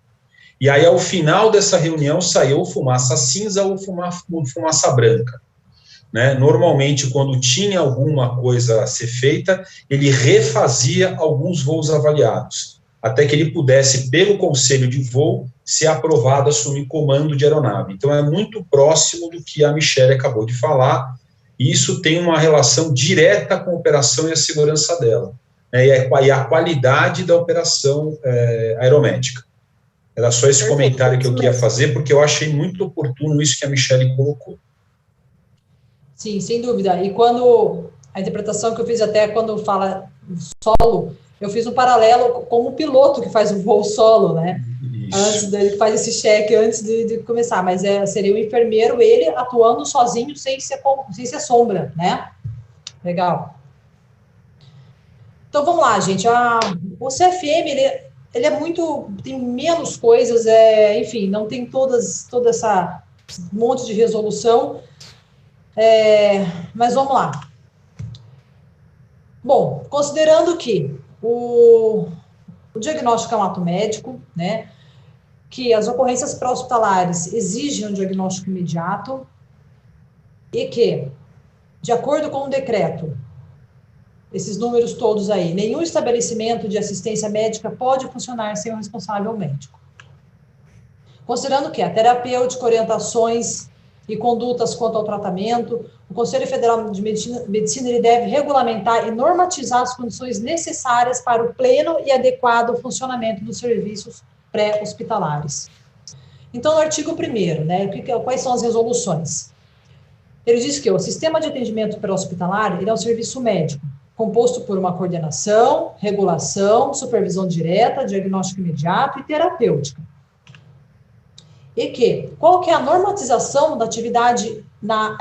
E aí, ao final dessa reunião, saiu fumaça cinza ou fumaça branca. Né? Normalmente, quando tinha alguma coisa a ser feita, ele refazia alguns voos avaliados, até que ele pudesse, pelo conselho de voo, ser aprovado a assumir comando de aeronave. Então, é muito próximo do que a Michele acabou de falar, e isso tem uma relação direta com a operação e a segurança dela, né, e a qualidade da operação aeromédica. Era só esse comentário que eu queria fazer, porque eu achei muito oportuno isso que a Michele colocou. Sim, sem dúvida. E quando a interpretação que eu fiz até quando fala solo, eu fiz um paralelo com o piloto que faz o voo solo, né? Antes dele faz esse cheque antes de começar, mas seria o enfermeiro, ele atuando sozinho, sem ser sombra, né? Legal. Então, vamos lá, gente. O CFM, ele é muito, tem menos coisas, enfim, não tem toda essa monte de resolução, mas vamos lá. Bom, considerando que o diagnóstico é um ato médico, né, que as ocorrências pré-hospitalares exigem um diagnóstico imediato e que, de acordo com o decreto, esses números todos aí, nenhum estabelecimento de assistência médica pode funcionar sem um responsável médico. Considerando que a terapêutica, orientações e condutas quanto ao tratamento, o Conselho Federal de Medicina ele deve regulamentar e normatizar as condições necessárias para o pleno e adequado funcionamento dos serviços pré-hospitalares. Então, no artigo 1º, né, quais são as resoluções? Ele diz que o sistema de atendimento pré-hospitalar ele é um serviço médico, composto por uma coordenação, regulação, supervisão direta, diagnóstico imediato e terapêutica. E qual que é a normatização da atividade na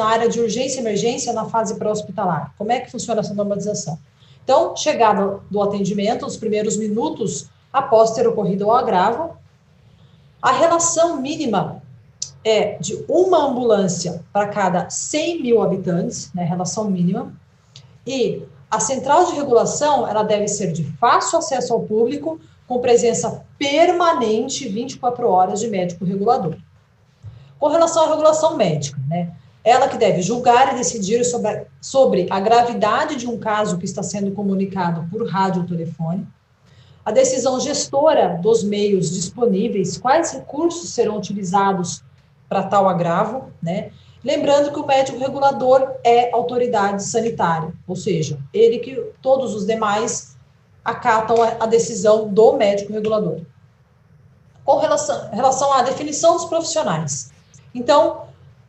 área de urgência e emergência na fase pré-hospitalar? Como é que funciona essa normatização? Então, chegada do atendimento, os primeiros minutos após ter ocorrido o agravo, a relação mínima é de uma ambulância para cada 100 mil habitantes, né, relação mínima, e a central de regulação, ela deve ser de fácil acesso ao público, com presença permanente 24 horas de médico regulador. Com relação à regulação médica, né, ela que deve julgar e decidir sobre a gravidade de um caso que está sendo comunicado por rádio ou telefone, a decisão gestora dos meios disponíveis, quais recursos serão utilizados para tal agravo, né? Lembrando que o médico regulador é autoridade sanitária, ou seja, ele que todos os demais acatam a decisão do médico regulador. Com relação à definição dos profissionais. Então,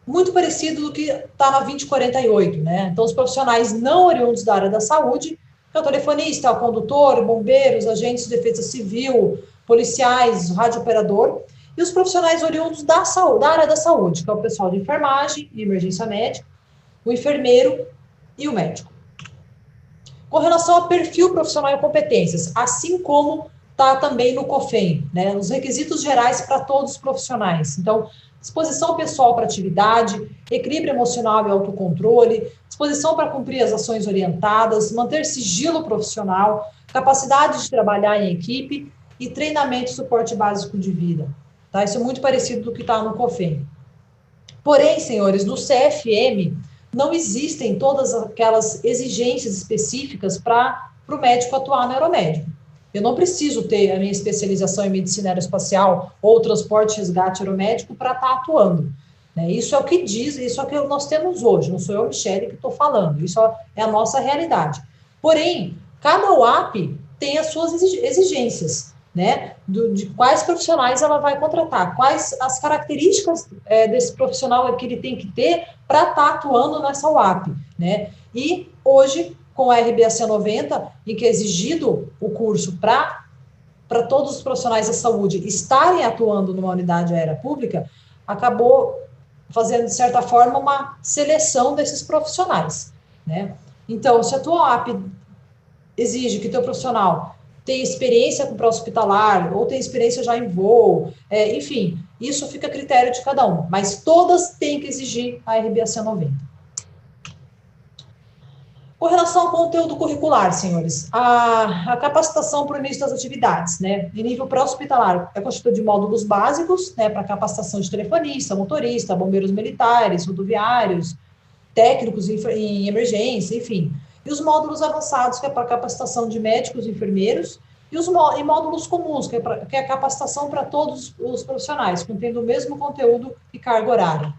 muito parecido do que está na 2048, né? Então, os profissionais não oriundos da área da saúde, que é o telefonista, o condutor, bombeiros, agentes de defesa civil, policiais, radiooperador, e os profissionais oriundos da área da saúde, que é o pessoal de enfermagem e emergência médica, o enfermeiro e o médico. Com relação ao perfil profissional e competências, assim como está também no COFEM, né, os requisitos gerais para todos os profissionais. Então, disposição pessoal para atividade, equilíbrio emocional e autocontrole, disposição para cumprir as ações orientadas, manter sigilo profissional, capacidade de trabalhar em equipe e treinamento e suporte básico de vida. Tá? Isso é muito parecido do que está no COFEM. Porém, senhores, no CFM não existem todas aquelas exigências específicas para o médico atuar no aeromédico. Eu não preciso ter a minha especialização em medicina aeroespacial ou transporte e resgate aeromédico para estar atuando. Né? Isso é o que diz, isso é o que nós temos hoje, não sou eu, Michele, que estou falando, isso é a nossa realidade. Porém, cada UAP tem as suas exigências, né? De quais profissionais ela vai contratar, quais as características desse profissional que ele tem que ter para estar atuando nessa UAP, né? E hoje, com a RBAC 90, em que é exigido o curso para todos os profissionais da saúde estarem atuando numa unidade aérea pública, acabou fazendo, de certa forma, uma seleção desses profissionais, né? Então, se a tua UAP exige que o teu profissional tenha experiência com pré-hospitalar, ou tenha experiência já em voo, enfim, isso fica a critério de cada um, mas todas têm que exigir a RBAC 90. Com relação ao conteúdo curricular, senhores, a capacitação para o início das atividades, né, em nível pré-hospitalar, é constituída de módulos básicos, né, para capacitação de telefonista, motorista, bombeiros militares, rodoviários, técnicos em emergência, enfim. E os módulos avançados, que é para capacitação de médicos e enfermeiros, e módulos comuns, que é a capacitação para todos os profissionais, contendo o mesmo conteúdo e carga horária.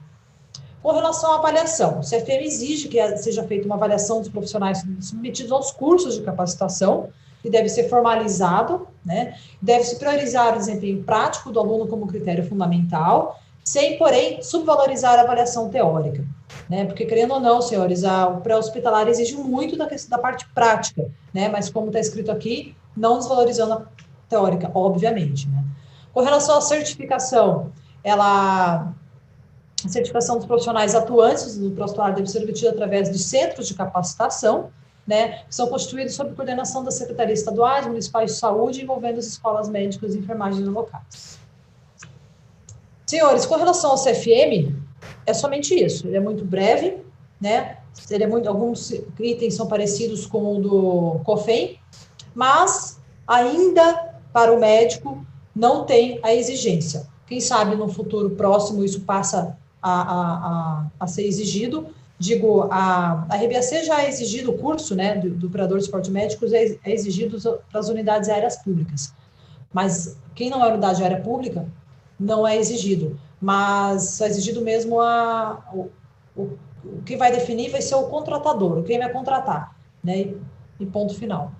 Com relação à avaliação, o CFM exige que seja feita uma avaliação dos profissionais submetidos aos cursos de capacitação, que deve ser formalizado, né? Deve-se priorizar o desempenho prático do aluno como critério fundamental, sem, porém, subvalorizar a avaliação teórica. Né, porque, querendo ou não, senhores, o pré-hospitalar exige muito da parte prática, né, mas como está escrito aqui, não desvalorizando a teórica, obviamente. Né. Com relação à certificação, a certificação dos profissionais atuantes do pré-hospitalar deve ser obtida através de centros de capacitação, né, que são constituídos sob coordenação das secretarias estaduais, municipais de saúde, envolvendo as escolas médicas e enfermagem locais. Senhores, com relação ao CFM, é somente isso, ele é muito breve, né? Alguns itens são parecidos com o do COFEM, mas ainda para o médico não tem a exigência. Quem sabe no futuro próximo isso passa a ser exigido. Digo, a RBAC já é exigido o curso, né, do operador de suporte médico, é exigido para as unidades aéreas públicas. Mas quem não é unidade aérea pública, não é exigido. Mas é exigido mesmo o que vai definir vai ser o contratador, quem vai contratar, né? E ponto final.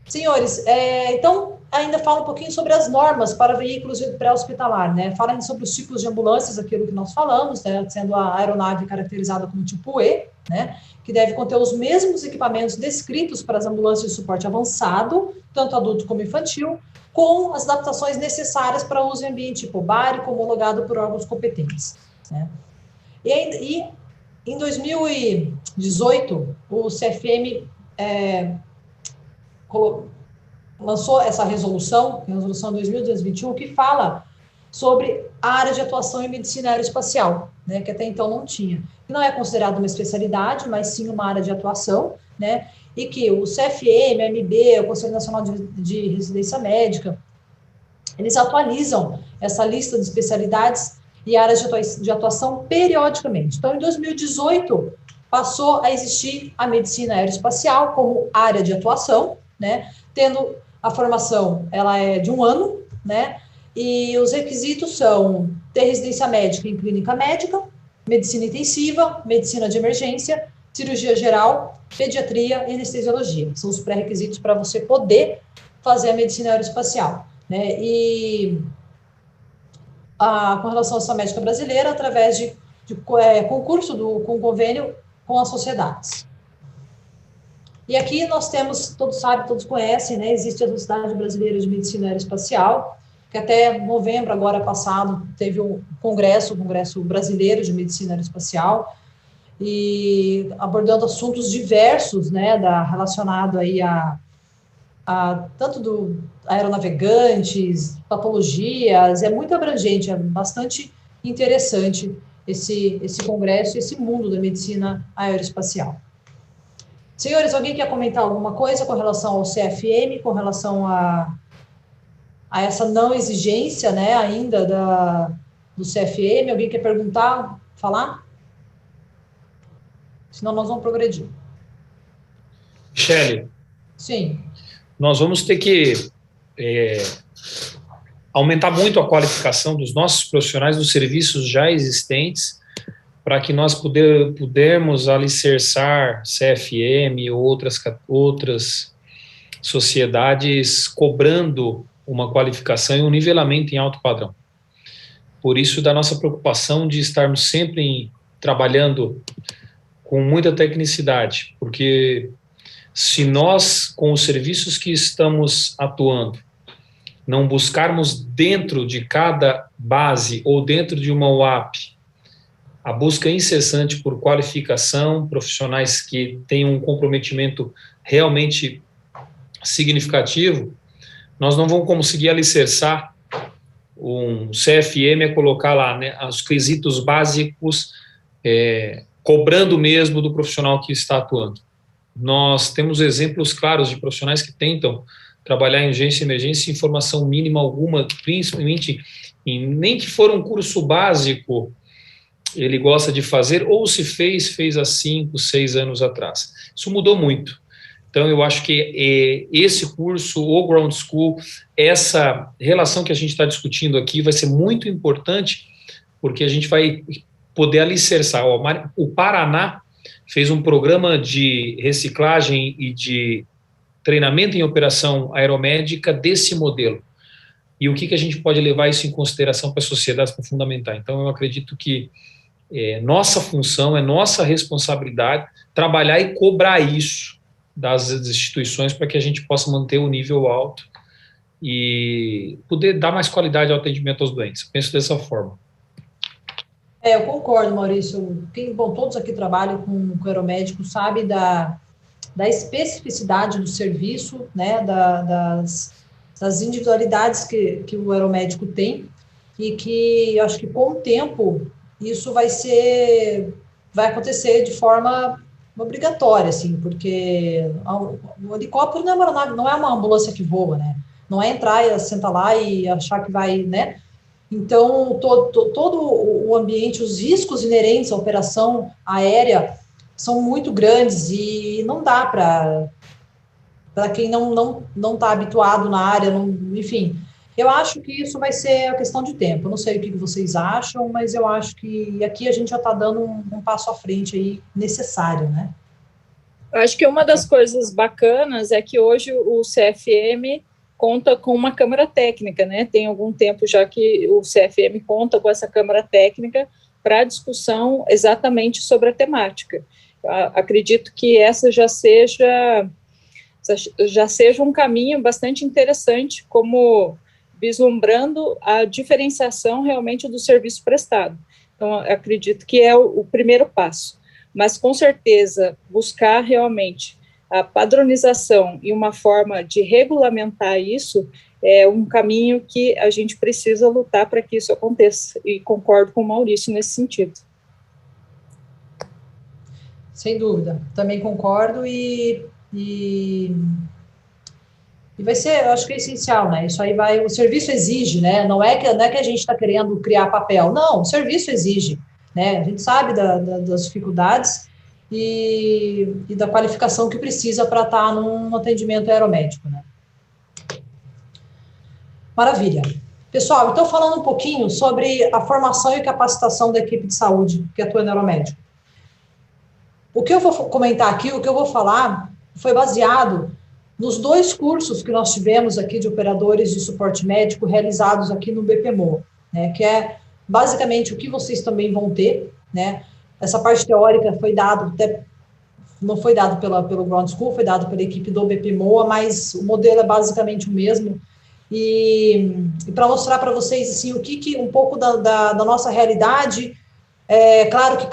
Senhores, então, ainda fala um pouquinho sobre as normas para veículos de pré-hospitalar, né? Fala sobre os tipos de ambulâncias, aquilo que nós falamos, né? Sendo a aeronave caracterizada como tipo E, né? Que deve conter os mesmos equipamentos descritos para as ambulâncias de suporte avançado, tanto adulto como infantil, com as adaptações necessárias para uso em ambiente hipobárico, homologado por órgãos competentes. Né? E em 2018, o CFM lançou essa resolução, a resolução 2221, que fala sobre a área de atuação em medicina aeroespacial, né, que até então não tinha. Que não é considerada uma especialidade, mas sim uma área de atuação, né, e que o CFM, a MB, o Conselho Nacional de Residência Médica, eles atualizam essa lista de especialidades e áreas de atuação periodicamente. Então, em 2018, passou a existir a medicina aeroespacial como área de atuação, né, tendo a formação, ela é de 1 ano, né, e os requisitos são ter residência médica em clínica médica, medicina intensiva, medicina de emergência, cirurgia geral, pediatria e anestesiologia. São os pré-requisitos para você poder fazer a medicina aeroespacial. Né? E com relação à ação médica brasileira, através de concurso com convênio com as sociedades. E aqui nós temos, todos sabem, todos conhecem, né? Existe a Sociedade Brasileira de Medicina Aeroespacial, que até novembro, agora passado, teve o Congresso Brasileiro de Medicina Aeroespacial, e abordando assuntos diversos, né, relacionado aí a tanto do aeronavegantes, patologias, é muito abrangente, é bastante interessante esse congresso, esse mundo da medicina aeroespacial. Senhores, alguém quer comentar alguma coisa com relação ao CFM, com relação a essa não exigência, né, ainda do CFM? Alguém quer perguntar, falar? Senão nós vamos progredir. Michele. Sim. Nós vamos ter que aumentar muito a qualificação dos nossos profissionais dos serviços já existentes para que nós pudermos alicerçar CFM e outras sociedades cobrando uma qualificação e um nivelamento em alto padrão. Por isso, da nossa preocupação de estarmos sempre trabalhando com muita tecnicidade, porque se nós, com os serviços que estamos atuando, não buscarmos dentro de cada base ou dentro de uma UAP a busca incessante por qualificação, profissionais que tenham um comprometimento realmente significativo, nós não vamos conseguir alicerçar um CFM a colocar lá, né, os quesitos básicos, cobrando mesmo do profissional que está atuando. Nós temos exemplos claros de profissionais que tentam trabalhar em urgência e emergência sem formação mínima alguma, principalmente nem que for um curso básico, ele gosta de fazer, ou se fez há 5, 6 anos atrás. Isso mudou muito. Então, eu acho que esse curso, o Ground School, essa relação que a gente está discutindo aqui vai ser muito importante, porque a gente vai poder alicerçar. O Paraná fez um programa de reciclagem e de treinamento em operação aeromédica desse modelo. E o que a gente pode levar isso em consideração para a sociedade para fundamentar? Então, eu acredito que nossa função, é nossa responsabilidade trabalhar e cobrar isso das instituições para que a gente possa manter o nível alto e poder dar mais qualidade ao atendimento aos doentes. Penso dessa forma. Eu concordo, Maurício. Todos aqui trabalham com aeromédico, sabe da especificidade do serviço, né, das individualidades que o aeromédico tem, e que eu acho que com o tempo isso vai acontecer de forma obrigatória, assim, porque o helicóptero não é uma ambulância que voa, né? Não é entrar e sentar lá e achar que vai, né? Então, todo o ambiente, os riscos inerentes à operação aérea são muito grandes e não dá para quem não está habituado na área, enfim. Eu acho que isso vai ser a questão de tempo. Eu não sei o que vocês acham, mas eu acho que aqui a gente já está dando um passo à frente aí necessário, né? Eu acho que uma das coisas bacanas é que hoje o CFM conta com uma câmara técnica, né? Tem algum tempo já que o CFM conta com essa câmara técnica para discussão exatamente sobre a temática. Eu acredito que essa já seja um caminho bastante interessante, como vislumbrando a diferenciação realmente do serviço prestado. Então, acredito que é o primeiro passo. Mas, com certeza, buscar realmente a padronização e uma forma de regulamentar isso é um caminho que a gente precisa lutar para que isso aconteça. E concordo com o Maurício nesse sentido. Sem dúvida, também concordo e vai ser, eu acho que é essencial, né? Isso aí o serviço exige, né? Não é que a gente está querendo criar papel, não, o serviço exige, né? A gente sabe das dificuldades e da qualificação que precisa para estar num atendimento aeromédico, né? Maravilha. Pessoal, então falando um pouquinho sobre a formação e capacitação da equipe de saúde que atua no aeromédico. O que eu vou comentar aqui, o que eu vou falar, foi baseado nos 2 cursos que nós tivemos aqui de operadores de suporte médico realizados aqui no BPMO, né, que é basicamente o que vocês também vão ter, né? Essa parte teórica foi dado, não foi dado pelo Ground School, foi dado pela equipe do BPMO, mas o modelo é basicamente o mesmo. e para mostrar para vocês, assim, um pouco da nossa realidade. É claro que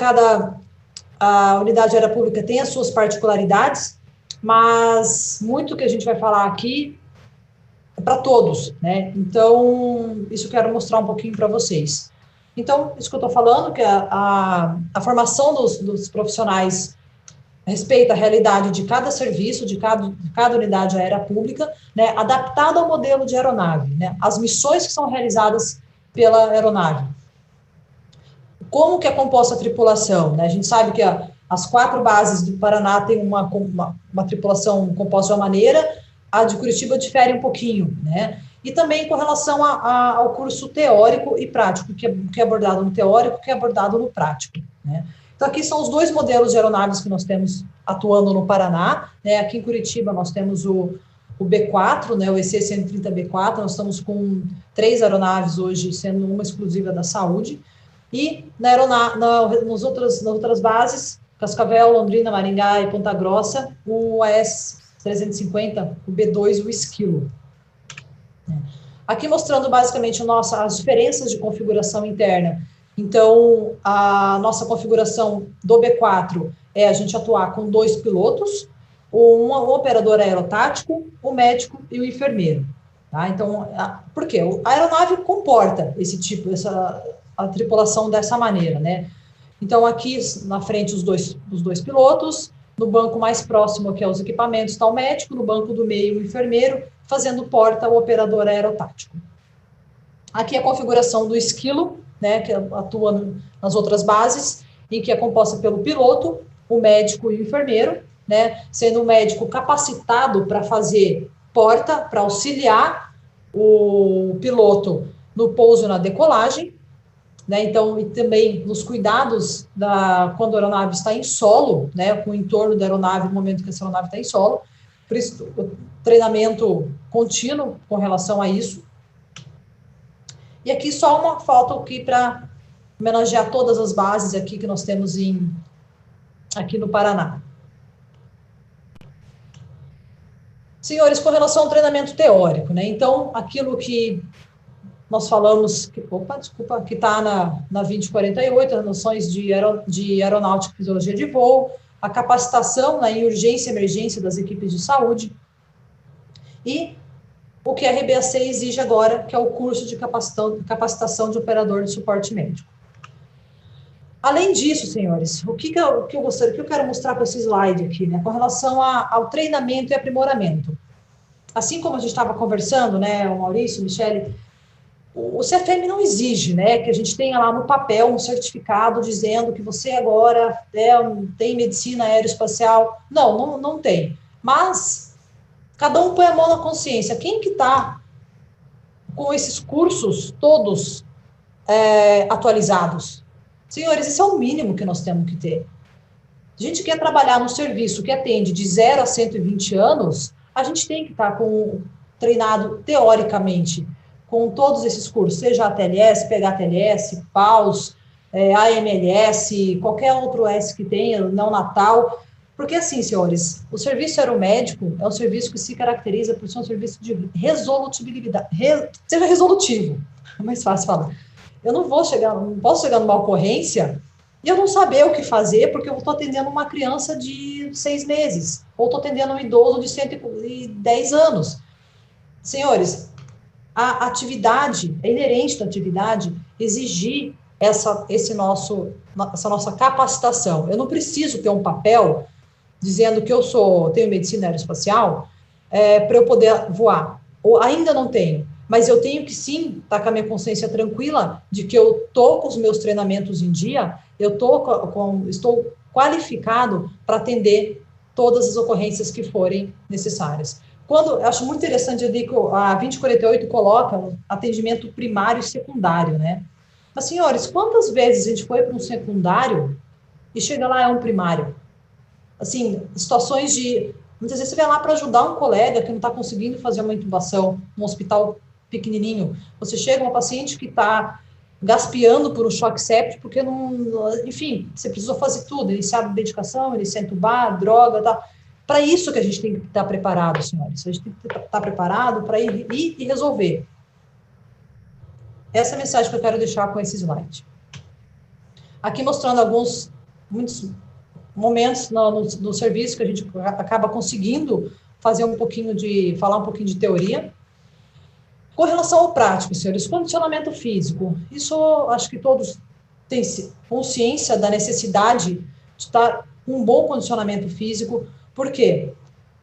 a unidade aérea pública tem as suas particularidades, mas muito que a gente vai falar aqui é para todos, né? Então, isso eu quero mostrar um pouquinho para vocês. Então, isso que eu estou falando, que a formação dos profissionais respeita a realidade de cada serviço, de cada unidade aérea pública, né, adaptado ao modelo de aeronave, né, as missões que são realizadas pela aeronave. Como que é composta a tripulação? Né? A gente sabe que as 4 bases do Paraná têm uma tripulação composta de uma maneira, a de Curitiba difere um pouquinho, né? E também com relação ao curso teórico e prático, que é abordado no teórico, que é abordado no prático, né? Então, aqui são os 2 modelos de aeronaves que nós temos atuando no Paraná, né? Aqui em Curitiba nós temos o B4, né, o EC-130B4, nós estamos com 3 aeronaves hoje, sendo uma exclusiva da saúde, e nas outras bases, Cascavel, Londrina, Maringá e Ponta Grossa, o AS-350, o B2 e o Esquilo. Aqui mostrando basicamente as diferenças de configuração interna. Então, a nossa configuração do B4 é a gente atuar com 2 pilotos, um operador aerotático, o médico e o enfermeiro. Tá? Então, por quê? A aeronave comporta a tripulação dessa maneira, né? Então, aqui na frente os dois pilotos, no banco mais próximo, que é os equipamentos, está o médico, no banco do meio o enfermeiro, fazendo porta o operador aerotático. Aqui a configuração do Esquilo, né, que atua nas outras bases, em que é composta pelo piloto, o médico e o enfermeiro, né, sendo o médico capacitado para fazer porta, para auxiliar o piloto no pouso e na decolagem, né, então, e também nos cuidados quando a aeronave está em solo, né, com o entorno da aeronave no momento que essa aeronave está em solo, por isso o treinamento contínuo com relação a isso. E aqui só uma foto aqui para homenagear todas as bases aqui que nós temos aqui no Paraná. Senhores, com relação ao treinamento teórico, né? Então, aquilo que nós falamos, que está na 2048, as noções de aeronáutica e fisiologia de voo, a capacitação, né, em urgência e emergência das equipes de saúde, e o que a RBAC exige agora, que é o curso de capacitação de operador de suporte médico. Além disso, senhores, o que eu quero mostrar com esse slide aqui, né, com relação ao treinamento e aprimoramento. Assim como a gente estava conversando, né, o Maurício, Michele, o CFM não exige, né, que a gente tenha lá no papel um certificado dizendo que você agora tem medicina aeroespacial. Não tem. Mas cada um põe a mão na consciência. Quem que está com esses cursos todos atualizados? Senhores, esse é o mínimo que nós temos que ter. A gente quer trabalhar num serviço que atende de 0 a 120 anos, a gente tem que estar treinado teoricamente com todos esses cursos, seja ATLS, PHTLS, PAUS, AMLS, qualquer outro S que tenha, não natal. Porque assim, senhores, o serviço aeromédico é um serviço que se caracteriza por ser um serviço de resolutibilidade, seja resolutivo, é mais fácil falar. Eu não posso chegar numa ocorrência e eu não saber o que fazer, porque eu estou atendendo uma criança de 6 meses, ou estou atendendo um idoso de 110 anos. Senhores, a atividade, é inerente da atividade exigir essa nossa capacitação. Eu não preciso ter um papel dizendo que eu tenho medicina aeroespacial para eu poder voar. Ou ainda não tenho. Mas eu tenho que sim estar com a minha consciência tranquila de que eu estou com os meus treinamentos em dia, eu estou qualificado para atender todas as ocorrências que forem necessárias. Eu acho muito interessante, eu digo, a 2048 coloca atendimento primário e secundário, né? Mas, senhores, quantas vezes a gente foi para um secundário e chega lá, é um primário? Assim, situações de... Muitas vezes você vai lá para ajudar um colega que não está conseguindo fazer uma intubação num hospital pequenininho. Você chega uma paciente que está gaspeando por um choque séptico, porque não... Enfim, você precisou fazer tudo, iniciar a medicação, iniciar a intubar, droga, tal. Para isso que a gente tem que estar preparado, senhores. A gente tem que estar preparado para ir e resolver. Essa é a mensagem que eu quero deixar com esse slide. Aqui mostrando muitos momentos no serviço que a gente acaba conseguindo falar um pouquinho de teoria. Com relação ao prático, senhores, condicionamento físico, isso acho que todos têm consciência da necessidade de estar com um bom condicionamento físico. Por quê?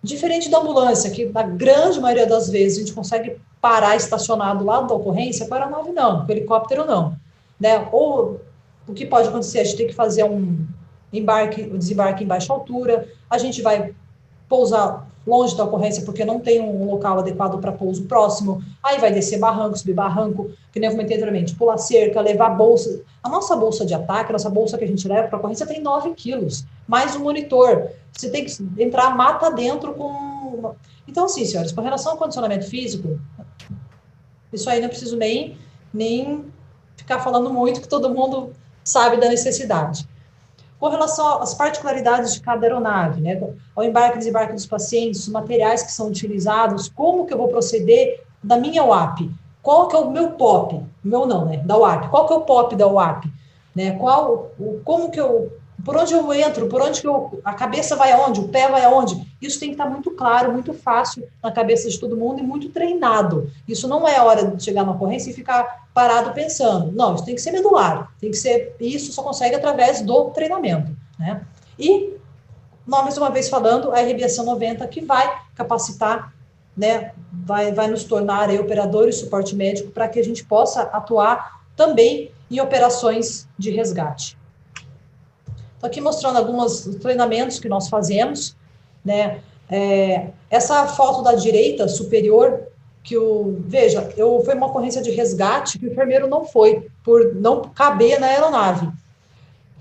Diferente da ambulância, que na grande maioria das vezes a gente consegue parar estacionado do lado da ocorrência, com a aeronave não, com o helicóptero não, né? Ou o que pode acontecer, a gente tem que fazer um desembarque em baixa altura, a gente vai pousar longe da ocorrência porque não tem um local adequado para pouso próximo, aí vai descer barranco, subir barranco, que nem eu comentei anteriormente, pular cerca, levar bolsa. A nossa bolsa de ataque, a nossa bolsa que a gente leva para a ocorrência tem 9 quilos, mais um monitor. Você tem que entrar mata dentro com... Então, assim, senhores, com relação ao condicionamento físico, isso aí não preciso nem ficar falando muito, que todo mundo sabe da necessidade. Com relação às particularidades de cada aeronave, né, ao embarque e desembarque dos pacientes, os materiais que são utilizados, como que eu vou proceder da minha UAP? Qual que é o meu POP? Meu não, né, da UAP. Qual que é o POP da UAP? Né, por onde eu entro, a cabeça vai aonde, o pé vai aonde? Isso tem que estar muito claro, muito fácil na cabeça de todo mundo e muito treinado. Isso não é a hora de chegar na ocorrência e ficar parado pensando. Não, isso tem que ser medular, isso só consegue através do treinamento, né? E, mais uma vez falando, a RBAC 90 que vai capacitar, né, vai nos tornar aí operadores, suporte médico, para que a gente possa atuar também em operações de resgate. Estou aqui mostrando alguns treinamentos que nós fazemos, né? Essa foto da direita superior, veja, foi uma ocorrência de resgate que o enfermeiro não foi, por não caber na aeronave.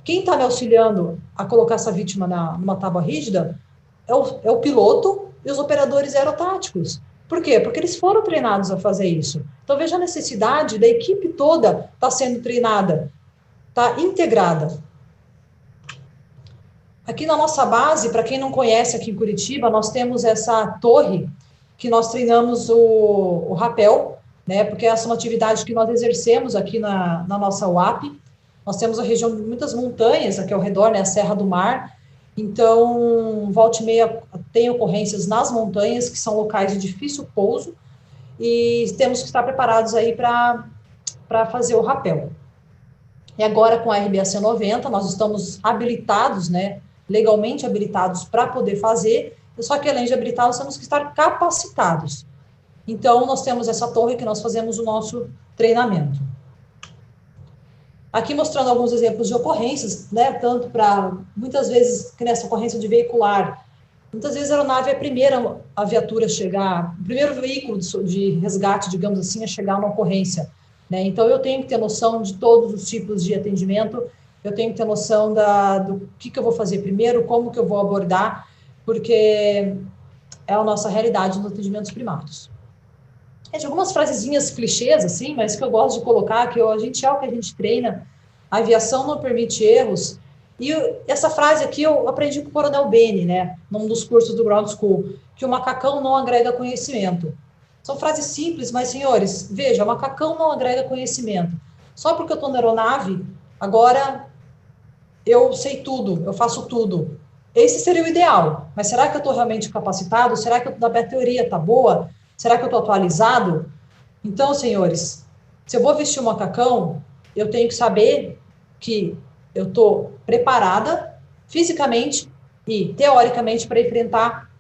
Quem está me auxiliando a colocar essa vítima numa tábua rígida é o piloto e os operadores aerotáticos. Por quê? Porque eles foram treinados a fazer isso. Então, veja a necessidade da equipe toda estar sendo treinada, está integrada. Aqui na nossa base, para quem não conhece aqui em Curitiba, nós temos essa torre que nós treinamos o rapel, né, porque essa é uma atividade que nós exercemos aqui na nossa UAP. Nós temos a região de muitas montanhas aqui ao redor, né, a Serra do Mar. Então, volta e meia tem ocorrências nas montanhas, que são locais de difícil pouso, e temos que estar preparados aí para fazer o rapel. E agora, com a RBAC 90, nós estamos habilitados, né, legalmente habilitados para poder fazer, só que além de habilitados, temos que estar capacitados. Então, nós temos essa torre que nós fazemos o nosso treinamento. Aqui mostrando alguns exemplos de ocorrências, né, tanto para, muitas vezes, que nessa ocorrência de veicular, muitas vezes a aeronave é a primeira viatura a chegar, o primeiro veículo de resgate, digamos assim, a chegar numa ocorrência, né, então eu tenho que ter noção de todos os tipos de atendimento, eu tenho que ter noção do que eu vou fazer primeiro, como que eu vou abordar, porque é a nossa realidade nos atendimentos primários. Tem algumas frasezinhas clichês, assim, mas que eu gosto de colocar, que a gente é o que a gente treina, a aviação não permite erros, e essa frase aqui eu aprendi com o Coronel Beni, né, num dos cursos do Ground School, que o macacão não agrega conhecimento. São frases simples, mas, senhores, veja, o macacão não agrega conhecimento. Só porque eu estou na aeronave, agora eu sei tudo, eu faço tudo. Esse seria o ideal, mas será que eu estou realmente capacitado? Será que a minha teoria está boa? Será que eu estou atualizado? Então, senhores, se eu vou vestir um macacão, eu tenho que saber que eu estou preparada fisicamente e teoricamente para enfrentar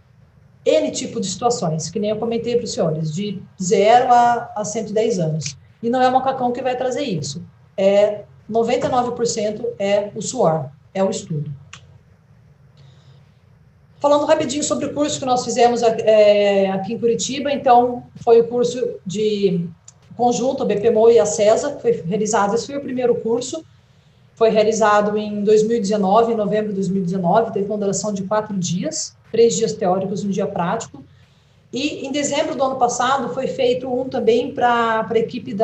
N tipo de situações, que nem eu comentei para os senhores, de 0 a 110 anos. E não é o macacão que vai trazer isso. 99% é o suor, é o estudo. Falando rapidinho sobre o curso que nós fizemos aqui em Curitiba, então, foi o curso de conjunto, a BPMO e a CESA, que foi realizado, esse foi o primeiro curso, foi realizado em 2019, em novembro de 2019, teve uma duração de 4 dias, 3 dias teóricos e um dia prático, e em dezembro do ano passado foi feito um também para a equipe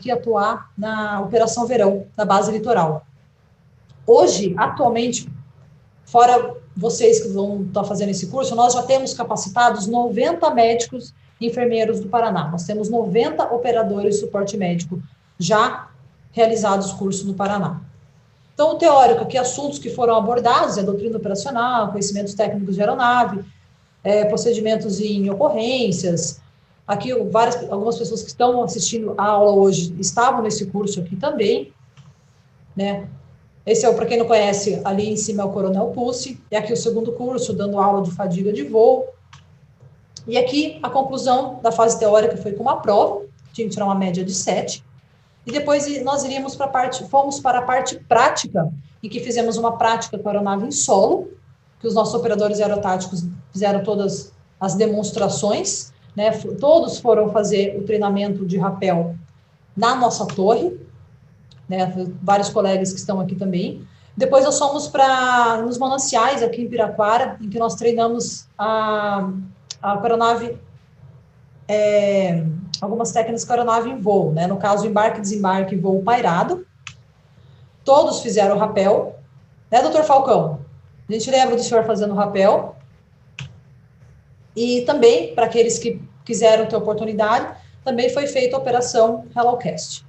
que atuar na Operação Verão, na base litoral. Hoje, atualmente, fora vocês que vão estar fazendo esse curso, nós já temos capacitados 90 médicos e enfermeiros do Paraná. Nós temos 90 operadores de suporte médico já realizados curso no Paraná. Então, o teórico aqui, assuntos que foram abordados, doutrina operacional, conhecimentos técnicos de aeronave, procedimentos em ocorrências. Aqui, algumas pessoas que estão assistindo a aula hoje estavam nesse curso aqui também, né? Esse para quem não conhece, ali em cima é o Coronel Pussi, e aqui o segundo curso, dando aula de fadiga de voo. E aqui, a conclusão da fase teórica foi com uma prova, tinha que tirar uma média de 7, e depois nós fomos para a parte prática, em que fizemos uma prática com a aeronave em solo, que os nossos operadores aerotáticos fizeram todas as demonstrações, né? Todos foram fazer o treinamento de rapel na nossa torre, né? Vários colegas que estão aqui também. Depois nós fomos nos mananciais aqui em Piraquara, em que nós treinamos a aeronave, algumas técnicas com a aeronave em voo, né? No caso, embarque, desembarque, voo pairado. Todos fizeram rapel, né, doutor Falcão? A gente lembra do senhor fazendo rapel. E também, para aqueles que quiseram ter oportunidade, também foi feita a operação HelloCast.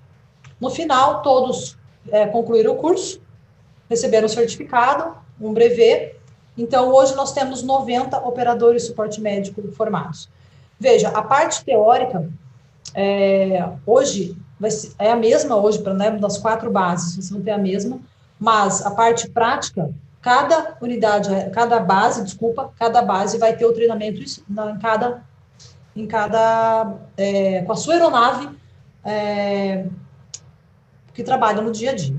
No final, todos concluíram o curso, receberam o certificado, um brevet. Então, hoje nós temos 90 operadores de suporte médico formados. Veja, a parte teórica, hoje, é a mesma hoje, né, das 4 bases, vocês vão ter a mesma, mas a parte prática, cada base vai ter o treinamento com a sua aeronave que trabalha no dia a dia.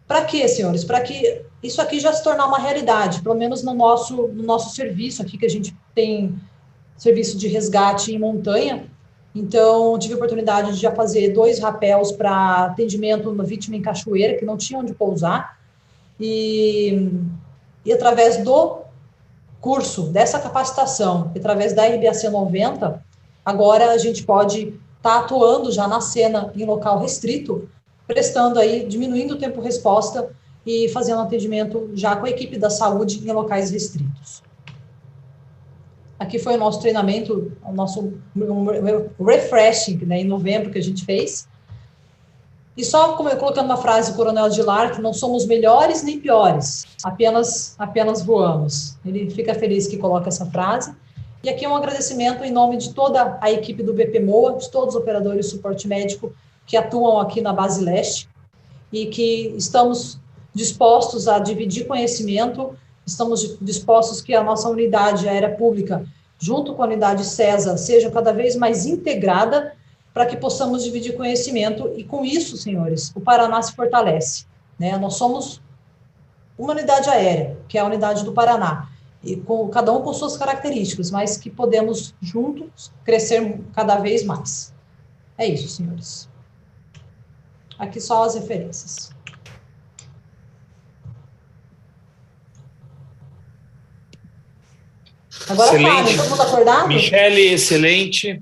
Para quê, senhores? Para que isso aqui já se tornar uma realidade, pelo menos no nosso serviço aqui, que a gente tem serviço de resgate em montanha. Então, tive a oportunidade de já fazer 2 rapéus para atendimento uma vítima em cachoeira, que não tinha onde pousar. E através do curso, dessa capacitação, através da RBAC 90, agora a gente pode estar atuando já na cena em local restrito, prestando aí, diminuindo o tempo-resposta e fazendo atendimento já com a equipe da saúde em locais restritos. Aqui foi o nosso treinamento, o nosso refreshing, né, em novembro que a gente fez. E só colocando uma frase do Coronel Aguilar, que não somos melhores nem piores, apenas voamos. Ele fica feliz que coloca essa frase. E aqui um agradecimento em nome de toda a equipe do BPMOA, de todos os operadores de suporte médico que atuam aqui na Base Leste, e que estamos dispostos a dividir conhecimento, estamos dispostos que a nossa unidade aérea pública, junto com a unidade CESA, seja cada vez mais integrada, para que possamos dividir conhecimento, e com isso, senhores, o Paraná se fortalece, né? Nós somos uma unidade aérea, que é a unidade do Paraná, e cada um com suas características, mas que podemos juntos crescer cada vez mais. É isso, senhores. Aqui só as referências. Agora fala, todo mundo acordado? Michele, excelente.